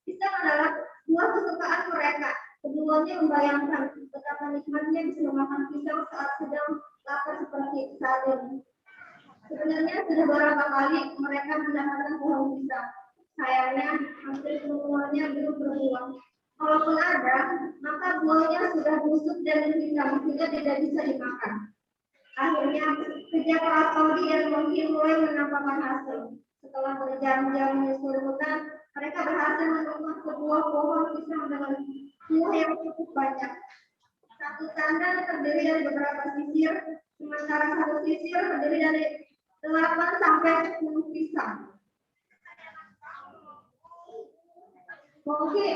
Pisang adalah buah kesukaan mereka. Keduanya membayangkan betapa nikmatnya bisa memakan pisang saat sedang lapar seperti saat ini. Sebenarnya sudah beberapa kali mereka mendapatkan pohon pisang. Sayangnya hampir semuanya belum berbuah. Kalaupun ada, maka buahnya sudah busuk dan hitam sehingga tidak bisa dimakan. Akhirnya, kerja keras Odi dan Moki mulai menampakkan hasil. Setelah berjam-jam menyusuri hutan, mereka berhasil menemukan sebuah pohon pisang dengan buah yang cukup banyak. Satu tandan terdiri dari beberapa sisir, sementara satu sisir terdiri dari 8 sampai 10 pisang. Oke,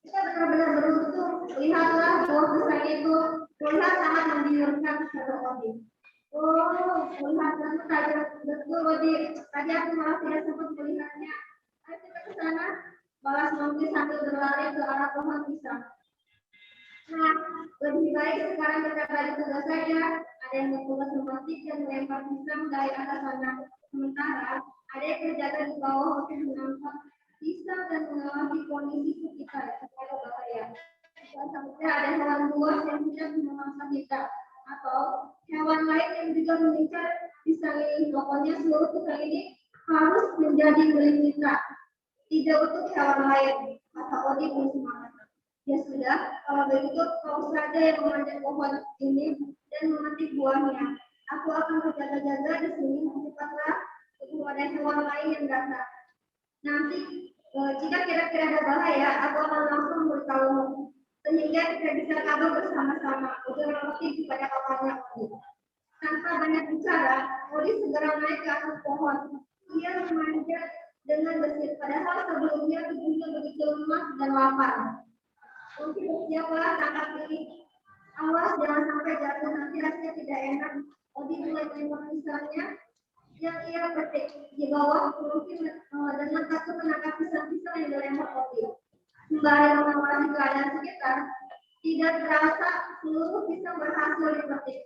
kita benar-benar beruntung. Lihatlah buah pisang itu terlihat sangat menggiurkan, kata Odi. Oh, melihat saja betul Odi. Tadi aku malah tidak sempat melihatnya. Ayo kita ke sana. Balas Moki sambil berlari ke arah pohon pisang. Nah, lebih baik sekarang kita bagi tugas saja. Ada yang bertugas memetik dan melempar pisang dari atas sana. Sementara ada yang kerjakan di bawah untuk menangkap pisang dan mengawasi kondisi sekitar supaya bahaya. Dan sampai ada hewan buas yang tidak memangsa kita atau hewan lain yang juga mengincar pisang ini. Pokoknya seluruh pisang ini harus menjadi milik kita. Tidak untuk hewan lain. Kata Odi pun semangat. Ya sudah, kalau begitu kau saja yang memanjat pohon ini dan memetik buahnya. Aku akan berjaga-jaga di sini. Cepatlah, tunggu ada hewan lain yang datang. Nanti jika kira-kira ada bahaya, aku akan langsung memberitahumu sehingga kita bisa kabur bersama-sama. Ujar Moki kepada kawannya Odi. Tanpa banyak bicara, Odi segera naik ke atas pohon. Ia memanjat dengan gesit, padahal sebelumnya tubuhnya begitu lemas dan lapar. Moki bersiaplah tangkap ini. Awas jangan sampai jatuh, nanti rasanya tidak enak. Odi mulai menembak pisangnya yang ia petik di bawah. Moki dengan takut menangkap pisang-pisang yang dilempar Odi. Sembari mengawasi keadaan sekitar, tidak terasa seluruh pisang berhasil dipetik.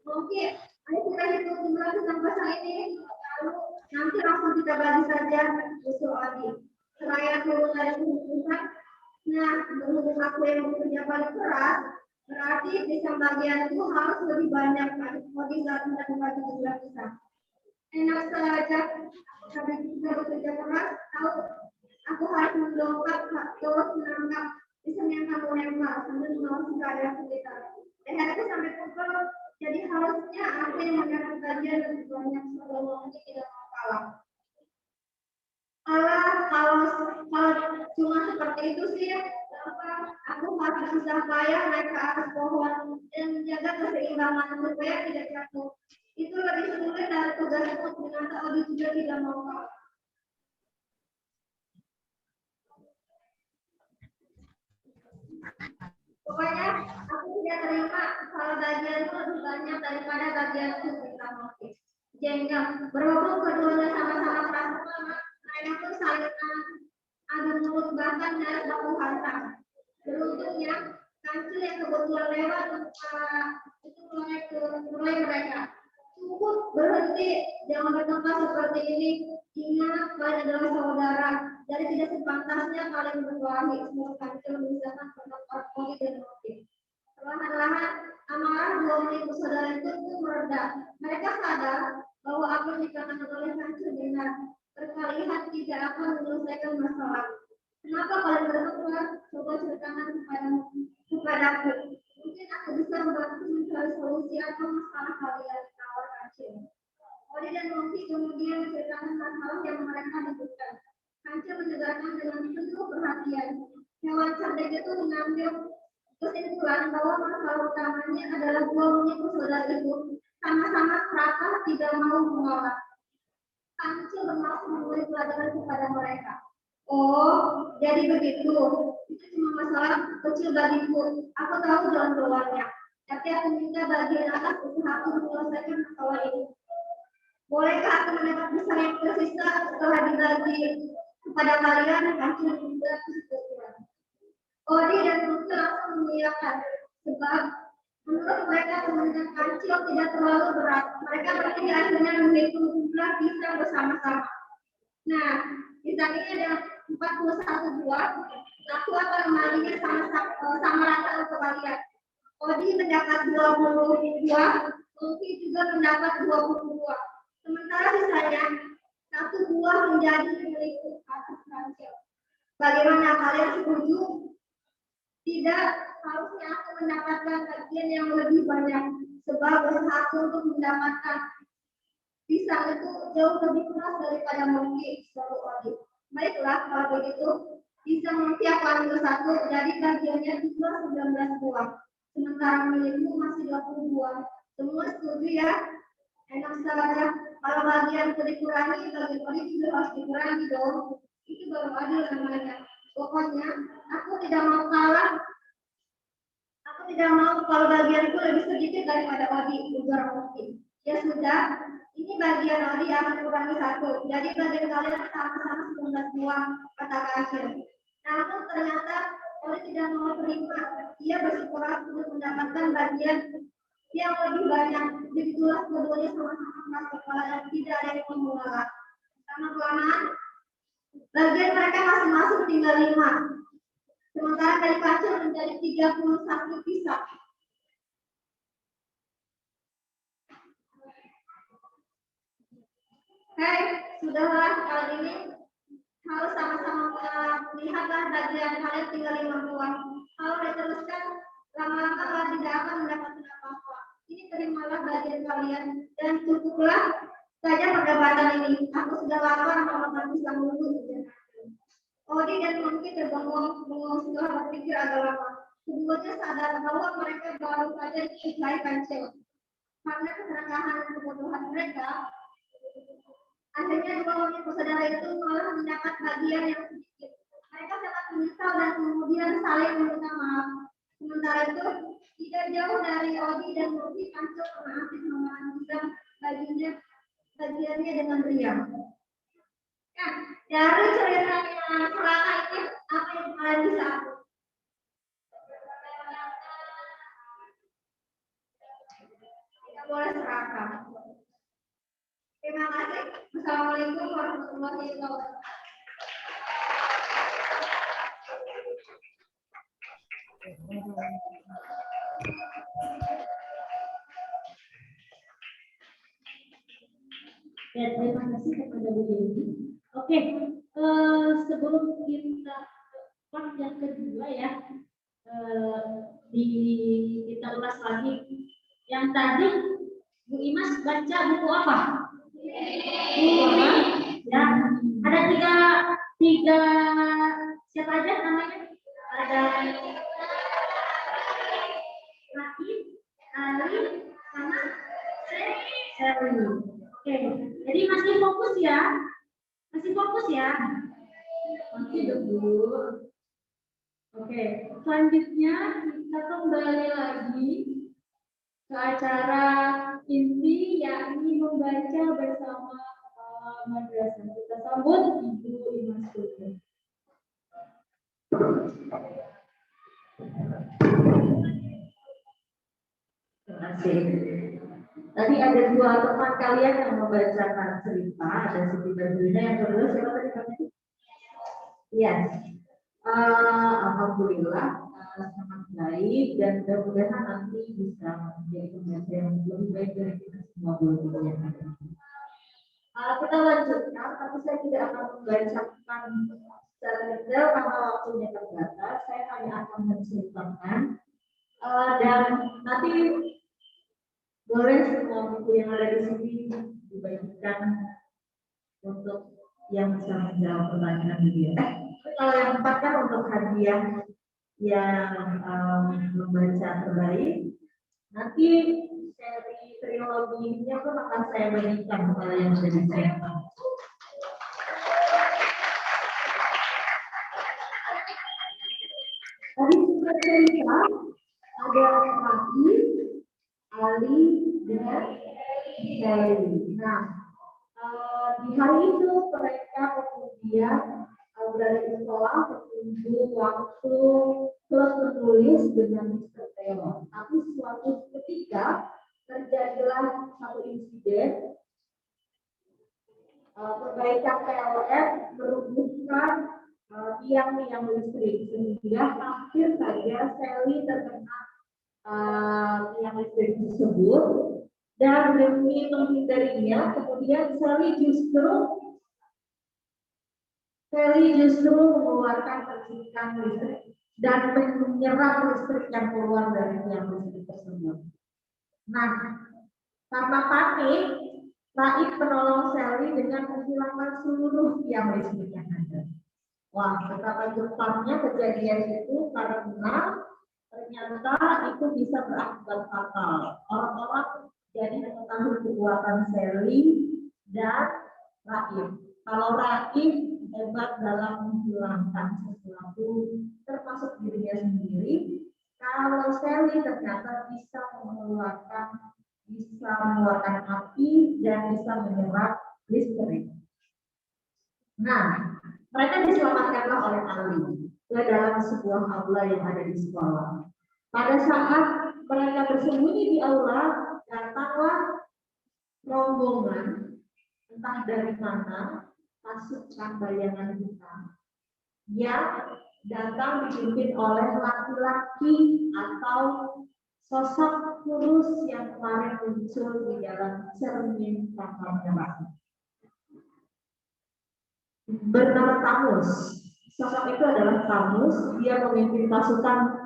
Moki, ayo kita hitung jumlah pisang basah ini. Lalu nanti langsung kita bagi saja, usul Odi. Seraya turun dari pisang. Nah, berhubung aku yang bekerja paling keras, berarti pisang bagian itu harus lebih banyak. Odi saat hendak membagi jumlah pisang. Enak saja, karena kita bekerja keras, tahu aku harus mendongkrak terus menangkap pisang yang kamu lempar sambil mengawasi keadaan sekitar. Leherku sampai pukul, jadi harusnya aku yang mendapat bagian lebih banyak sebelum Moki tidak mau kalah. Kalau cuma seperti itu sih, aku harus susah payah naik ke atas pohon dan menjaga keseimbangan supaya tidak jatuh. Itu lebih sulit dari tugasku dengan Odi juga tidak mau kalah. Pokoknya aku tidak terima kalau bagianku lebih banyak daripada bagianku kita Moki. Jengkel, berhubung keduanya sama-sama merasa lemas, mereka pun saling adu mulut bahkan dari baku hantam. Beruntungnya, kancil yang kebetulan lewat itu mulai mereka. Cukup berhenti, jangan bertempat seperti ini. Ingat, kalian adalah saudara. Jadi tidak sepantasnya kalian berkelahi. Semua kancil memisahkan pendapat Odi dan Moki. Perlahan-lahan, amarah dua milik saudara itu mereda. Mereka sadar bahwa apa yang dikatakan oleh kancil benar. Perkalian tidak akan menyelesaikan masalah. Kenapa kalian berdua coba ceritakan kepadaku? Mungkin aku bisa membantu mencari solusi atau masalah kalian, tawar Kancil. Odi dan Moki kemudian menceritakan masalah yang mereka butuhkan. Kancil mendengarkan dengan penuh perhatian. Hewan cerdik itu mengambil kesimpulan bahwa masalah utamanya adalah dua unit saudara itu sama-sama serakah tidak mau menolak. Kancil bermaksud memberi pelajaran kepada mereka. Oh, jadi begitu. Itu cuma masalah kecil bagiku. Aku tahu jalan keluarnya. Tapi aku minta bagian atas usaha aku menyelesaikan masalah ini. Bolehkah aku mendapat besar yang tersisa setelah dibagi kepada kalian? Kancil juga kesetujuan. Odi dan Putri langsung mengiyakan. Sebab menurut mereka kemenangan kancil tidak terlalu berat. Mereka bertiga akhirnya menghitung jumlah pisang bersama-sama. Nah, pisang ini ada 41 buah. Aku akan membaginya sama rata untuk kalian. Odi mendapat 20 buah, Lucky juga mendapat 20 buah. Sementara sisanya 1 buah menjadi milikku atas kancil. Bagaimana kalian setuju? Tidak, harusnya aku mendapatkan bagian yang lebih banyak. Sebab usaha aku untuk mendapatkan pisang itu jauh lebih keras daripada mungkin selalu Odi. Baiklah, kalau begitu, pisang mungkin aku ambil 1, jadi bagiannya cuma 19 buah. Sementara milikmu masih 20 buah. Semua setuju ya? Enak saja. Kalau bagian dikurangi, bagian Odi juga harus dikurangi dong. Itu baru adil namanya. Pokoknya, aku tidak mau kalah. Aku tidak mau kalau bagianku lebih sedikit daripada Odi, ujar mungkin. Ya sudah, ini bagian Odi akan kurangi 1. Jadi bagian kalian sama-sama 19 buah, kata Kancil. Namun ternyata Odi tidak mau terima. Ia bersikeras untuk mendapatkan bagian yang lebih banyak. Begitulah keduanya sama-sama keras kepala dan tidak ada yang mau mengalah. Lama-kelamaan, bagian mereka masing-masing tinggal 5. Sementara dari Kancil menjadi 31 pisang. Hei, sudahlah kali ini harus sama-sama melihatlah bagian kalian tinggal 5 buah. Kalau diteruskan, lama-lama kalian tidak akan mendapatkan apa-apa. Ini terimalah bagian kalian dan cukuplah saja perdebatan ini. Aku sudah lapar makan pisang dulu. Odi dan Monkey terbengong setelah berpikir agak lama. Keduanya sadar bahwa mereka baru saja selesai Kancil. Karena keserakahan dan kebodohan mereka, akhirnya dua wanita bersaudara itu malah mendapat bagian yang sedikit. Mereka sangat menyesal dan kemudian saling meminta maaf. Sementara itu, tidak jauh dari Odi dan Monkey, Kancil pernah asik memakan bagiannya dengan riang. Nah, dari ceritanya selama ini apa yang kalian bisa? Tidak boleh serakah. Terima kasih. Assalamualaikum warahmatullahi wabarakatuh. Ya, terima kasih kepada Bu Dewi. Oke, sebelum kita part yang kedua ya, kita ulas lagi. Yang tadi Bu Imas baca buku apa? Buku apa? Ya, ada tiga siapa aja namanya? Ada Raki, Ali, sama Sherly. Oke, jadi masih fokus ya? Masih fokus ya? Masih dulu. Oke, selanjutnya kita kembali lagi ke acara inti, yakni membaca bersama madrasah. Kita sambut Ibu Imas Putri. Terima kasih. Tadi ada dua teman kalian yang membacakan cerita, ada Siti Badrina, yang kedua siapa tadi namanya? Iya. Alhamdulillah sangat baik dan mudah-mudahan nanti bisa menjadi pembaca yang lebih baik dari kita semua dulu yang ada. Kita lanjutkan, tapi saya tidak akan membacakan secara detail karena waktunya terbatas. Saya hanya akan menceritakan dan nanti boleh semua buku yang ada di sini dibagikan untuk yang bisa menjawab pertanyaan dia. Kalau yang 4 kan untuk hadiah yang membaca terbaik. Nanti seri triloginya pun akan saya bagikan kepada yang sudah disiapkan. Tadi sudah cerita ada Raki, Ali, dan Sally. Nah, di hari itu mereka kemudian berada di sekolah berkunjung waktu klub menulis dengan Mr. Theo. Tapi suatu ketika terjadilah satu insiden perbaikan PLN merubuhkan tiang-tiang listrik sehingga hampir saja Sally terkena tiang listrik tersebut. Dan demi menghindarinya, kemudian Sally justru mengeluarkan percikan listrik dan menyerap listrik yang keluar dari tiang listrik tersebut. Nah, karena panik, Raif menolong Sally dengan menghilangkan seluruh tiang listrik yang ada. Wah, betapa cepatnya kejadian itu karena ternyata itu bisa berakibat fatal. Orang-orang jadi mengetahui kekuatan Sally dan Raif. Kalau Raif hebat dalam menghilangkan sesuatu, termasuk dirinya sendiri. Kalau Sally ternyata bisa mengeluarkan api dan bisa menyerap listrik. Nah, mereka diselamatkanlah oleh Ali ke dalam sebuah aula yang ada di sekolah. Pada saat mereka bersembunyi di aula, datanglah rombongan entah dari mana pasukan bayangan hitam yang datang dipimpin oleh laki-laki atau sosok kurus yang kemarin muncul di dalam cermin kapal merah. Bernama Tamus. Sosok itu adalah Tamus. Dia memimpin pasukan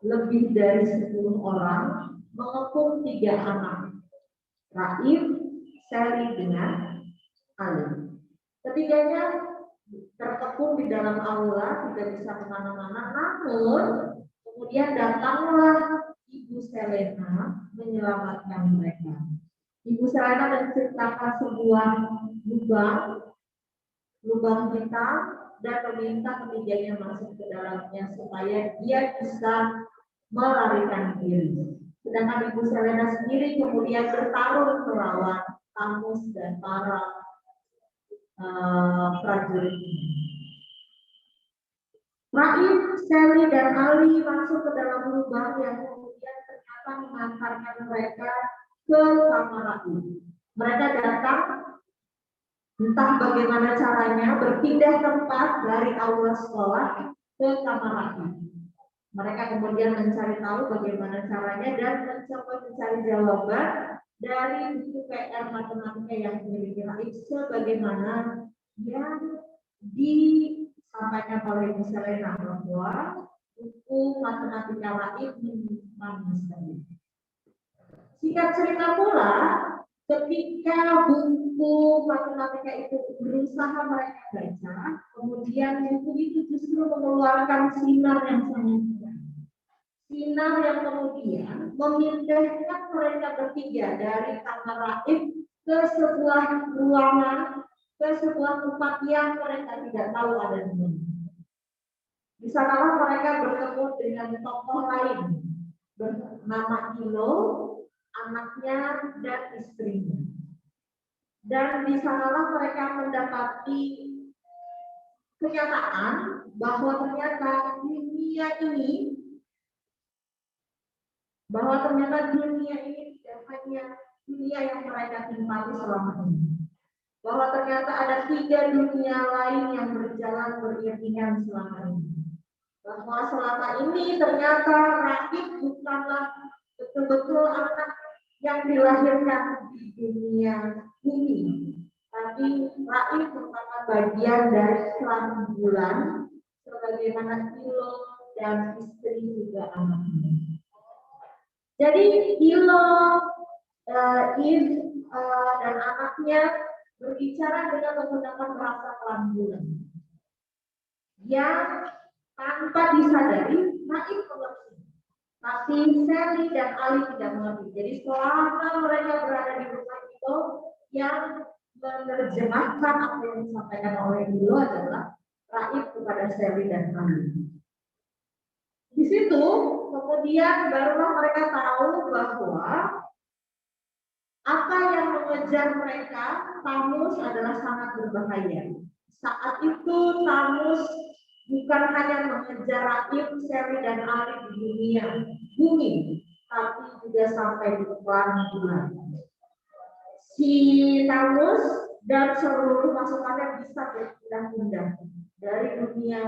lebih dari 10 orang, mengepung 3 anak, Raif, Sally, dengan Ali. Ketiganya terkepung di dalam aula, tidak bisa kemana-mana. Namun kemudian datanglah Ibu Selena menyelamatkan mereka. Ibu Selena menceritakan sebuah lubang hitam dan meminta ketiganya masuk ke dalamnya supaya dia bisa melarikan diri. Sedangkan Ibu Selena sendiri kemudian bertarung melawan Tamus dan para prajurit. Raif, Sally, dan Ali masuk ke dalam lubang yang kemudian ternyata mengantarkan mereka ke kamar Raif. Mereka datang entah bagaimana caranya berpindah tempat dari aula sekolah ke kamar Raif. Mereka kemudian mencari tahu bagaimana caranya dan mencoba mencari jawaban dari buku PR matematika yang dimiliki Raif sebagaimana yang disampaikan oleh Ibu Selena bahwa buku matematika Raif menyimpan misteri. Singkat cerita pula, ketika buku matematika itu berusaha mereka baca, kemudian buku itu justru mengeluarkan sinar yang sangat terang. Sinar yang kemudian memindahkan mereka bertiga dari kamar Raif ke sebuah ruangan, ke sebuah tempat yang mereka tidak tahu ada di mana. Di sanalah mereka bertemu dengan tokoh lain bernama Ilo, anaknya dan istrinya. Dan di sanalah mereka mendapati kenyataan bahwa ternyata dunia ini tidak hanya dunia yang mereka timpati selama ini. Bahwa ternyata ada 3 dunia lain yang berjalan beriringan selama ini. Bahwa selama ini ternyata Raif bukanlah betul-betul anak yang dilahirkan di dunia ini, tapi Raif merupakan bagian dari klan bulan, sebagaimana Ilo dan istri juga anaknya. Jadi Ilo, dan anaknya berbicara dengan menggunakan bahasa klan bulan. yang tanpa disadari Naif mengerti, tapi Sally dan Ali tidak mengerti. Jadi selama mereka berada di rumah itu, yang menerjemahkan apa yang disampaikan oleh Milo adalah Raif kepada Sally dan Ali. Di situ kemudian barulah mereka tahu bahwa apa yang mengejar mereka, Tamus, adalah sangat berbahaya. Saat itu Tamus bukan hanya mengejar Raif, Sally, dan Ali di dunia bumi, tapi juga sampai di bulan. Si Tamus dan seluruh pasukannya bisa berpindah-pindah dari dunia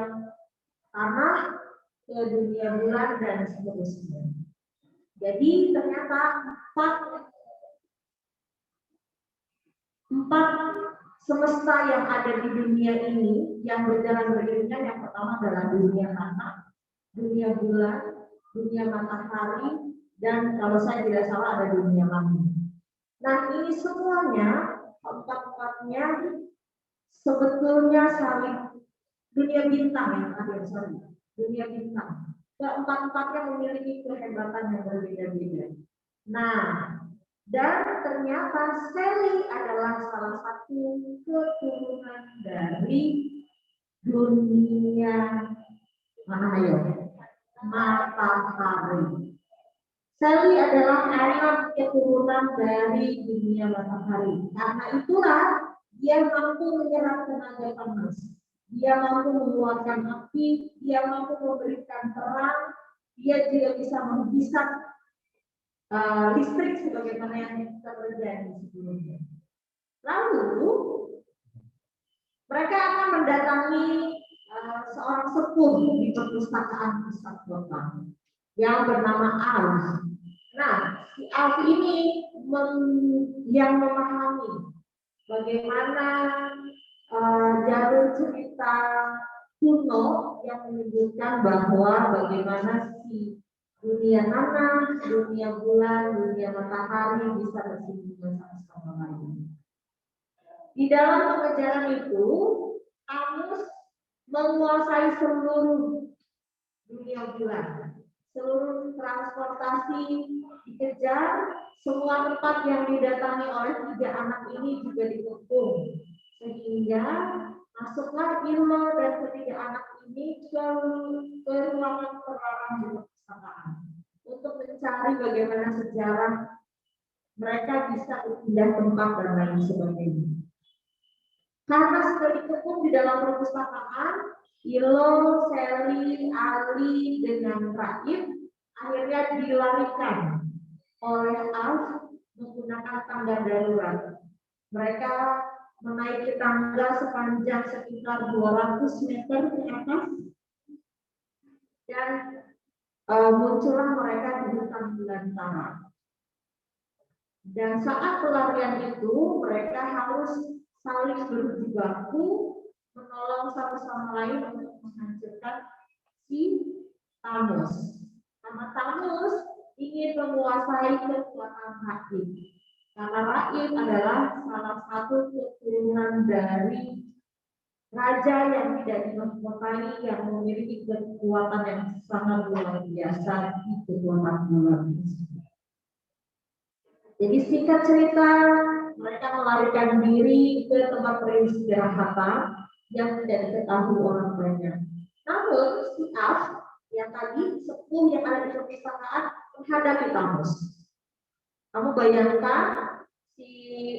tanah ke dunia bulan dan seterusnya. Jadi ternyata empat semesta yang ada di dunia ini yang berjalan beriringan. Yang pertama adalah dunia tanah, dunia bulan, dunia matahari, dan kalau saya tidak salah ada dunia langit. Nah, ini semuanya empat-empatnya sebetulnya saling dunia bintang yang terakhir, dunia bintang. Keempat-empatnya memiliki kehebatan yang berbeda-beda. Nah, dan ternyata Sally adalah salah satu keturunan dari dunia matahari. Sally adalah anak keturunan dari dunia matahari. Karena itulah dia mampu menyerap tenaga panas. Dia mampu mengeluarkan api, dia mampu memberikan terang, dia juga bisa menghisap listrik sebagaimana yang terjadi sebelumnya. Lalu mereka akan mendatangi seorang sepuh di perpustakaan pusat kota yang bernama Alf. Nah, si Alf ini yang memahami bagaimana jalur cerita kuno yang menyebutkan bahwa bagaimana si dunia tanah, dunia bulan, dunia matahari bisa bersinggungan satu sama lain. Di dalam pengejaran itu, Tamus menguasai seluruh dunia bulan. Seluruh transportasi dikejar, semua tempat yang didatangi oleh tiga anak ini juga dikepung. Sehingga masuklah Ilma dan ketiga anak ini ke ruangan terlarang di perpustakaan untuk mencari bagaimana sejarah mereka bisa berpindah tempat dan lain sebagainya. Karena sudah dikepung di dalam perpustakaan, Ilo, Sally, Ali, dengan Raif akhirnya dilarikan oleh Alf menggunakan tangga darurat. Mereka menaiki tangga sepanjang sekitar 200 meter ke atas dan muncullah mereka di hutan belantara. Dan saat pelarian itu mereka harus saling berjibaku menolong satu sama lain untuk menghancurkan si Tamus. Karena Tamus ingin menguasai kekuatan Raif. Karena Raif adalah salah satu keturunan dari raja yang tidak dimahkotai, yang memiliki kekuatan yang sangat luar biasa di kekuatan bulan. Jadi singkat cerita, mereka melarikan diri ke tempat peristirahatan yang tidak diketahui orang banyak. Namun si Alf yang tadi sepuh yang ada di perpustakaan menghadapi Tamus. Kamu bayangkan si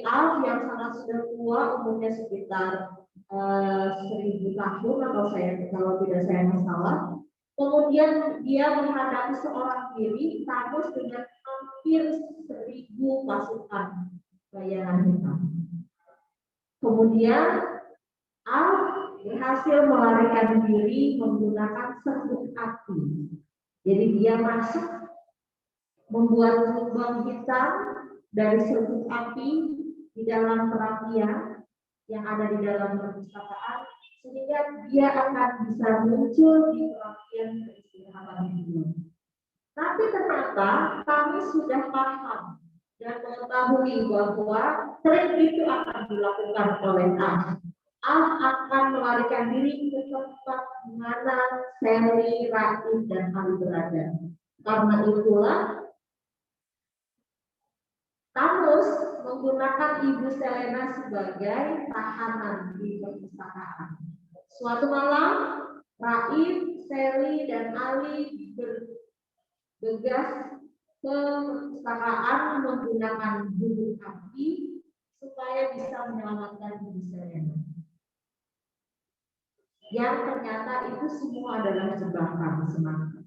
Alf yang sangat sudah tua, umurnya sekitar 1000 tahun atau kalau tidak saya salah. Kemudian dia menghadapi seorang diri Tamus dengan hampir 1000 pasukan bayangan hitam. Kemudian Alf berhasil melarikan diri menggunakan serbuk api. Jadi dia masuk membuat lubang hitam dari serbuk api di dalam perapian yang ada di dalam perpustakaan, sehingga dia akan bisa muncul di perapian peristirahatan itu. Tapi ternyata kami sudah paham dan mengetahui bahwa trik itu akan dilakukan oleh Alf. akan melarikan diri ke tempat di mana Sally, Raif, dan Ali berada. Karena itulah Thanos menggunakan Ibu Selena sebagai tahanan di perpustakaan. Suatu malam, Raif, Sally, dan Ali bergegas ke perpustakaan menggunakan buku api supaya bisa menyelamatkan Ibu Selena. Yang ternyata itu semua adalah jebakan semata.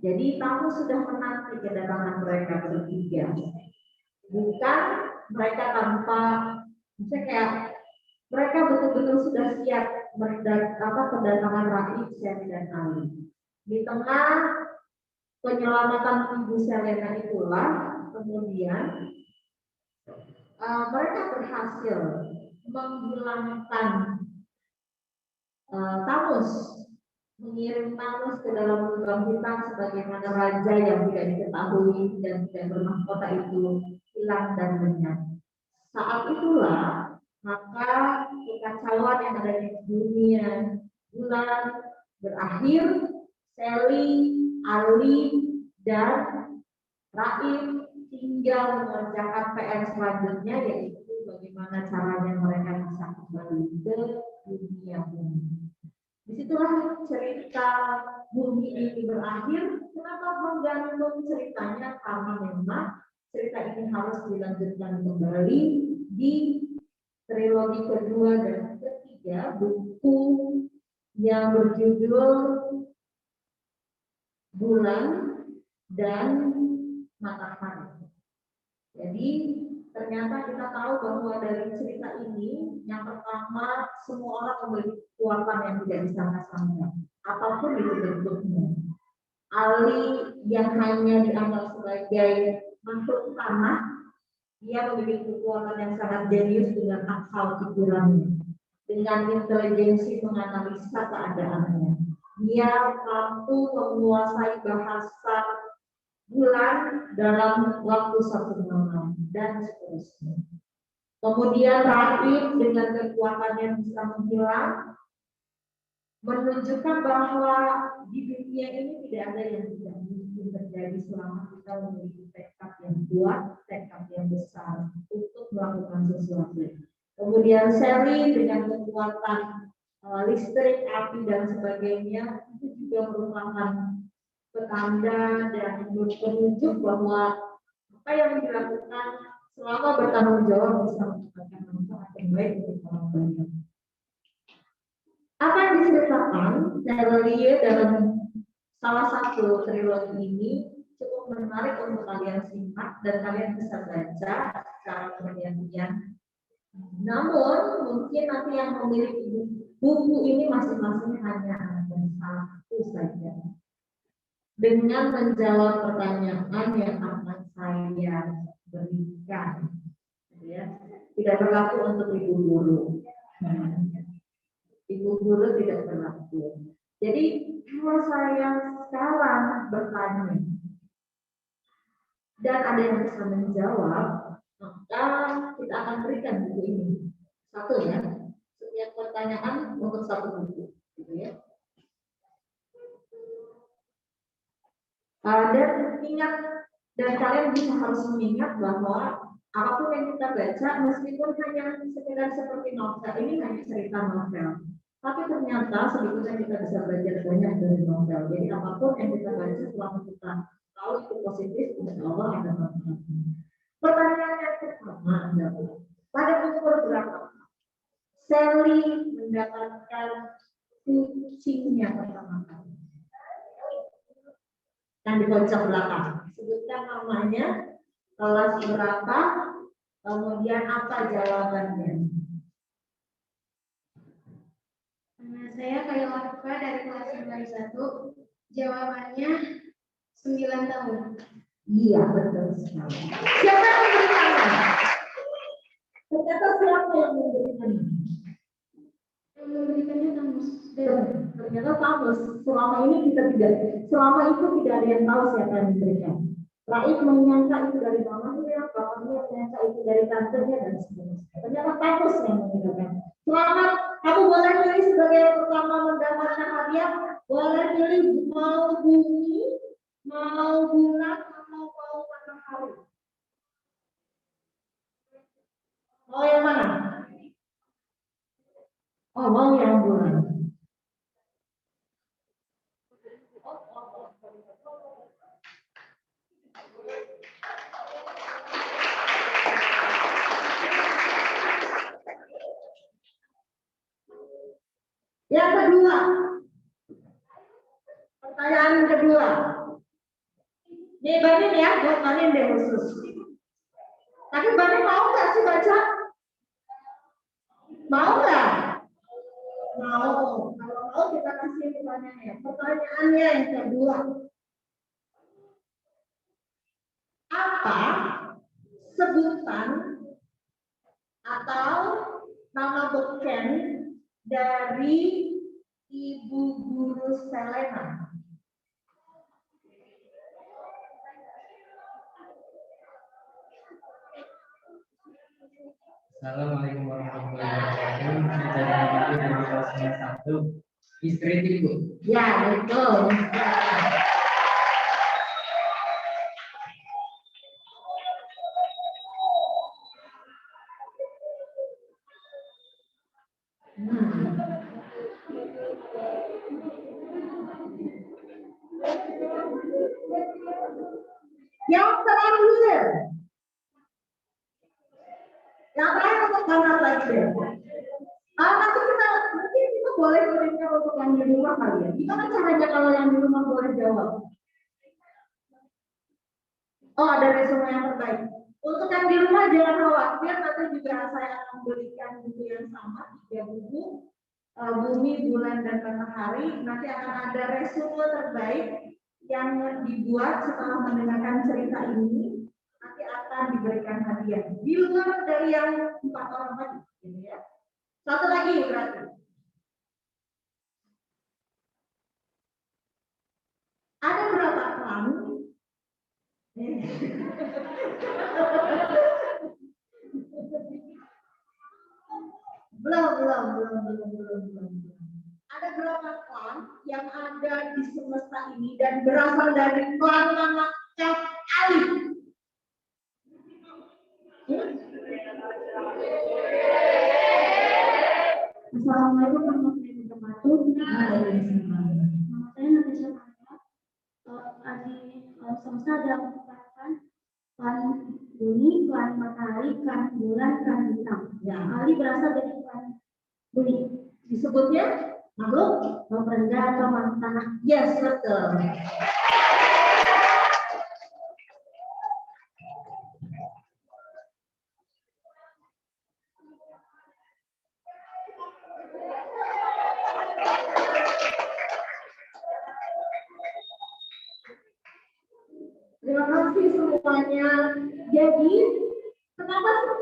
Jadi kamu sudah menanti kedatangan mereka bertiga. Bukan mereka tanpa, misalnya kayak mereka betul-betul sudah siap kedatangan Raif, Sally, dan Ali. Di tengah penyelamatan Ibu Selena itulah kemudian mereka berhasil menghilangkan Thanos, mengirim Thanos ke dalam lubang hitam sebagaimana raja yang tidak diketahui dan tidak bermahkota itu hilang dan lenyap. Saat itulah maka kekacauan yang ada di dunia bulan berakhir. Sally, Ali, dan Raif tinggal mengerjakan PR selanjutnya, yaitu bagaimana caranya mereka bisa kembali ke dunia bumi. Disitulah cerita bumi ini berakhir. Kenapa menggantung ceritanya? Karena memang cerita ini harus dilanjutkan kembali di trilogi kedua dan ketiga buku yang berjudul Bulan dan Matahari. Jadi ternyata kita tahu bahwa dari cerita ini yang pertama semua orang memiliki kekuatan yang tidak disangka-sangka, apapun itu bentuknya. Ali yang hanya dianggap sebagai makhluk tanah, dia memiliki kekuatan yang sangat jenius dengan akal pikirannya, dengan intelijensi menganalisa keadaannya. Dia mampu menguasai bahasa bulan dalam waktu 1 malam dan seterusnya. Kemudian Raif dengan kekuatannya bisa menghilang, menunjukkan bahwa di dunia ini tidak ada yang tidak mungkin terjadi selama kita memiliki tekad yang kuat, tekad yang besar untuk melakukan sesuatu. Kemudian Sally dengan kekuatan listrik, api, dan sebagainya itu juga merupakan petanda dan penunjuk bahwa apa yang dilakukan selama bertanggung jawab bisa mendapatkan manfaat yang baik untuk orang banyak. Apa yang diceritakan Sally dalam salah satu trilogi ini cukup menarik untuk kalian simak dan kalian bisa baca secara bergantian. Namun mungkin nanti yang memiliki buku ini masing-masing hanya ada satu saja. Dengan menjawab pertanyaan yang akan saya berikan, ya, tidak berlaku untuk ibu guru. Ibu guru tidak berlaku. Jadi kalau saya sekarang bertanya dan ada yang bisa menjawab, maka kita akan berikan buku ini. Satu ya, setiap pertanyaan untuk satu buku, gitu ya. Dan ingat, dan kalian bisa harus mengingat bahwa apapun yang kita baca, meskipun hanya sekedar seperti novel, ini hanya cerita novel. Tapi ternyata sebetulnya kita bisa belajar banyak dari novel. Jadi apapun yang kita baca, selama kita tahu itu positif, insya Allah ada manfaatnya. Pertanyaan yang pertama adalah, pada umur berapa Sally mendapatkan kucingnya pertama kali? Yang di pojok belakang, sebutkan namanya, kelas berapa, kemudian apa jawabannya. Saya Kayla dari kelas 91. Jawabannya 9 tahun. Iya, betul sekali. Siapa yang memberikannya? Ternyata siapa yang memberikannya? Yang memberikannya Thanos. Ternyata Thanos. Selama itu tidak ada yang tahu siapa yang memberikan. Raif menyangka itu dari mamanya, bapaknya menyangka itu dari tantenya dan sebagainya. Ternyata kampus yang menggunakan. Selamat, kamu boleh pilih sebagai yang pertama mendapatkan hadiah. Boleh pilih mau bumi, mau bulan, atau mau matahari. Mau yang mana? Oh, mau yang bulan. Yang kedua, pertanyaan yang kedua. Nih Banin ya, buat Banin deh khusus. Tapi Banin mau nggak sih baca? Mau nggak? Mau. Kalau mau kita kasih pertanyaannya. Pertanyaannya yang kedua. Apa sebutan atau nama beken dari Ibu Guru Selena? Assalamualaikum warahmatullahi wabarakatuh. Saya Muhammad dari kelas 1. Istri Ibu. Ya, betul. Yang terakhir. Yang terakhir untuk mana lagi deh? Nanti kita mungkin kita boleh berikan untuk yang di rumah kali ya. Gimana caranya kalau yang di rumah boleh jawab? Oh, ada resume yang terbaik. Untuk yang di rumah jangan khawatir, nanti juga saya akan berikan buku yang sama, 3 buku, bumi, bulan, dan matahari. Nanti akan ada resume terbaik yang dibuat setelah mendengarkan cerita ini. Nanti akan diberikan hadiah. Di luar dari yang 4 orang tadi, gitu ya. Satu lagi berarti. Ada berapa klan? Belum. Ada berapa klan yang ada di semesta ini dan berasal dari klan nama Chef Ali? Assalamualaikum warahmatullahi wabarakatuh. Nama saya Natasha Maya. Semesta ada merupakan klan bumi, klan matahari, klan bulan, klan bintang. Ya. Ali berasal dari klan bumi. Disebutnya makhluk Rendah atau makhluk tanah. yes, betul. Terima kasih semuanya. Jadi, kenapa sih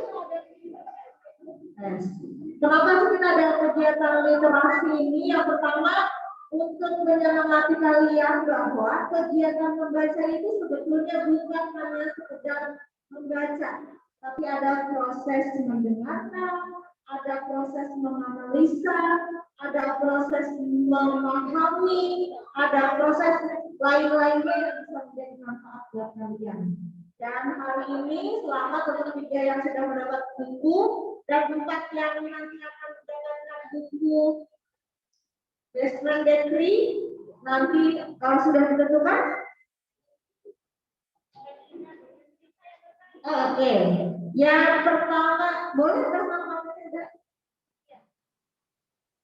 kita ada kegiatan literasi ini? Yang pertama, untuk menyemangati kalian bahwa kegiatan membaca itu sebetulnya bukan hanya sekedar membaca, tapi ada proses mendengarkan, ada proses menganalisa, ada proses memahami, ada proses lain-lainnya yang bisa menjadi manfaat buat kalian. Dan hari ini selamat untuk 3 yang sudah mendapat buku dan 4 yang nanti akan mendapatkan buku Best Friend Diary. Nanti kalau sudah ditentukan. Oke. Yang pertama, boleh bersama-sama saja.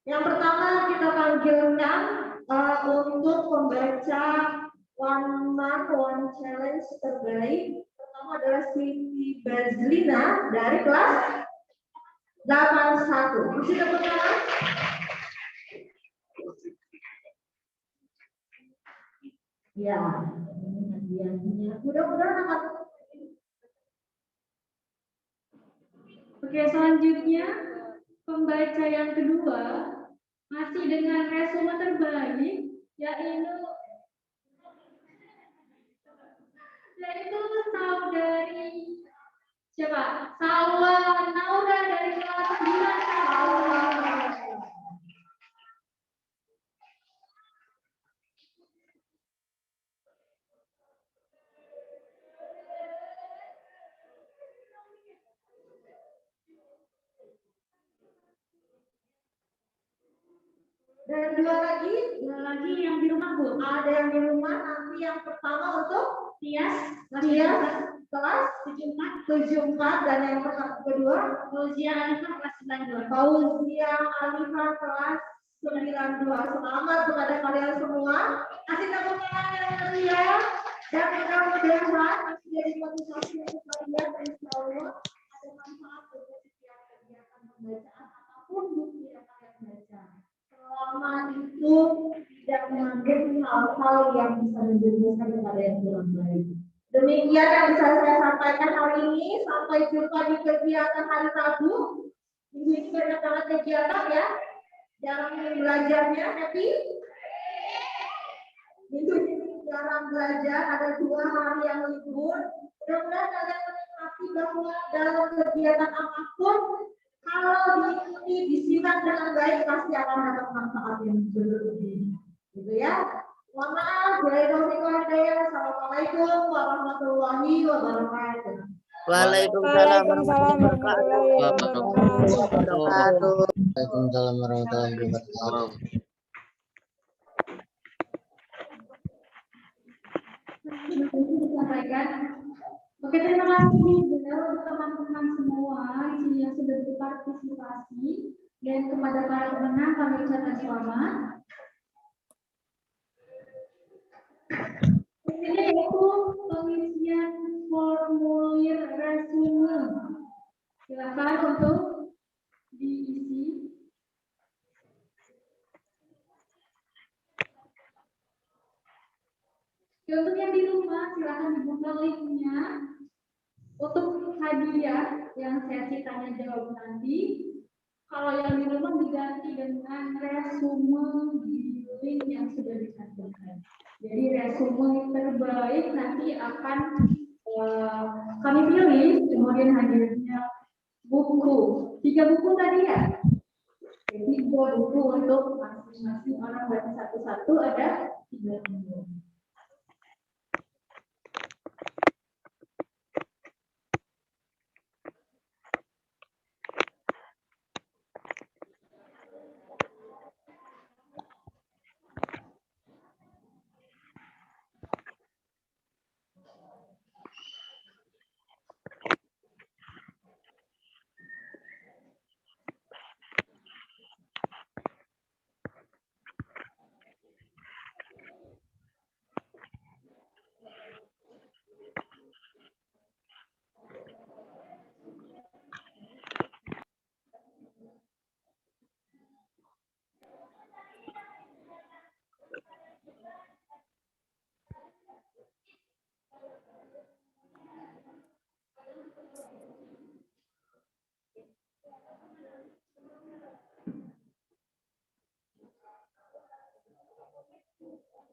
Yang pertama kita panggilkan untuk membaca One Mark One Challenge terbaik. Pertama adalah Siti Bazlina dari kelas 81. Bisa tepuk tangan? Ya, ini hadiahnya. Mudah-mudahan akan. Oke, selanjutnya pembaca yang kedua masih dengan resume terbaik yaitu saudari siapa? Salwa Naura dari kelas Dan dua lagi yang di rumah Bu. Ada yang di rumah. Nanti yang pertama untuk Tias kelas 74 dan yang kedua Fauzia Alifah kelas 92. Fauzia Alifah kelas 92. Selamat kepada kalian semua. Kasih tepuk tangan yang meriah dan mudah-mudahan menjadi motivasi untuk kalian dan insya Allah ada manfaat untuk setiap kegiatan pembacaan apapun buku yang kalian baca. Selama itu tidak mengandung hal-hal yang bisa menjerumuskan kepada yang kurang baik. Demikian yang bisa saya sampaikan hari ini. Sampai jumpa di kegiatan hari Rabu. Minggu ini banyak banget kegiatan ya. Jarang belajarnya, Happy. Minggu ini jarang belajar, ada 2 hari yang libur. Mudah-mudahan kalian menikmati bahwa dalam kegiatan apapun, kalau diikuti, disimak dengan baik, pasti akan dapat manfaat yang berlebih. Gitu ya. Mohon maaf, Assalamualaikum warahmatullahi wabarakatuh. Waalaikumsalam warahmatullahi wabarakatuh. Waalaikumsalam warahmatullahi wabarakatuh. Sampaikan. Oke, terima kasih untuk teman-teman semua yang sudah berpartisipasi dan kepada para pemenang kami ucapkan selamat. Ini yaitu pengisian formulir resume. Silakan untuk diisi. Untuk yang di rumah, silakan dibuka linknya untuk hadiah yang sesi tanya jawab nanti. Kalau yang di rumah diganti dengan resume di link yang sudah dicantumkan. Jadi resume terbaik nanti akan kami pilih, kemudian hadiahnya buku. 3 buku tadi ya. Jadi 2 buku untuk masing-masing orang berarti satu-satu ada 3 buku.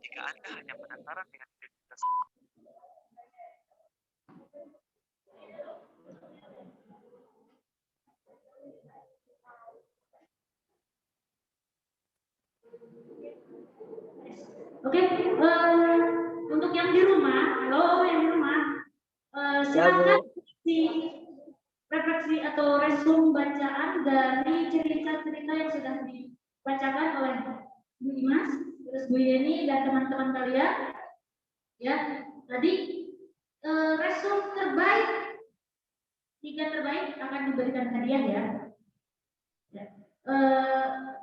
Jika Anda hanya penasaran dengan identitas Oke, untuk yang di rumah, halo yang di rumah, silakan si refleksi atau resume bacaan dari cerita-cerita yang sudah dibacakan oleh Bu Imas, terus Bu Yeni dan teman-teman kalian. Ya, tadi resume terbaik, 3 terbaik akan diberikan hadiah ya.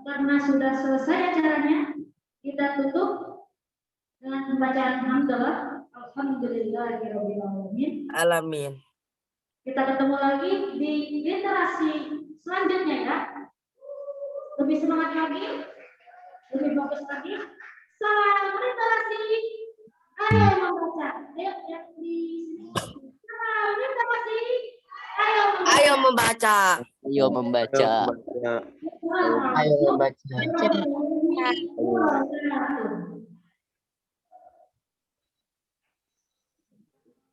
Karena sudah selesai acaranya, kita tutup dengan pembacaan hamdalah. Alhamdulillahirabbil Alamin. Kita ketemu lagi di literasi selanjutnya ya. Lebih semangat lagi, lebih bagus lagi. Salam literasi. Ayo membaca. Ayo yang di sini. Salam literasi. Ayo membaca. Ayo membaca. Ayo membaca. Ayo membaca.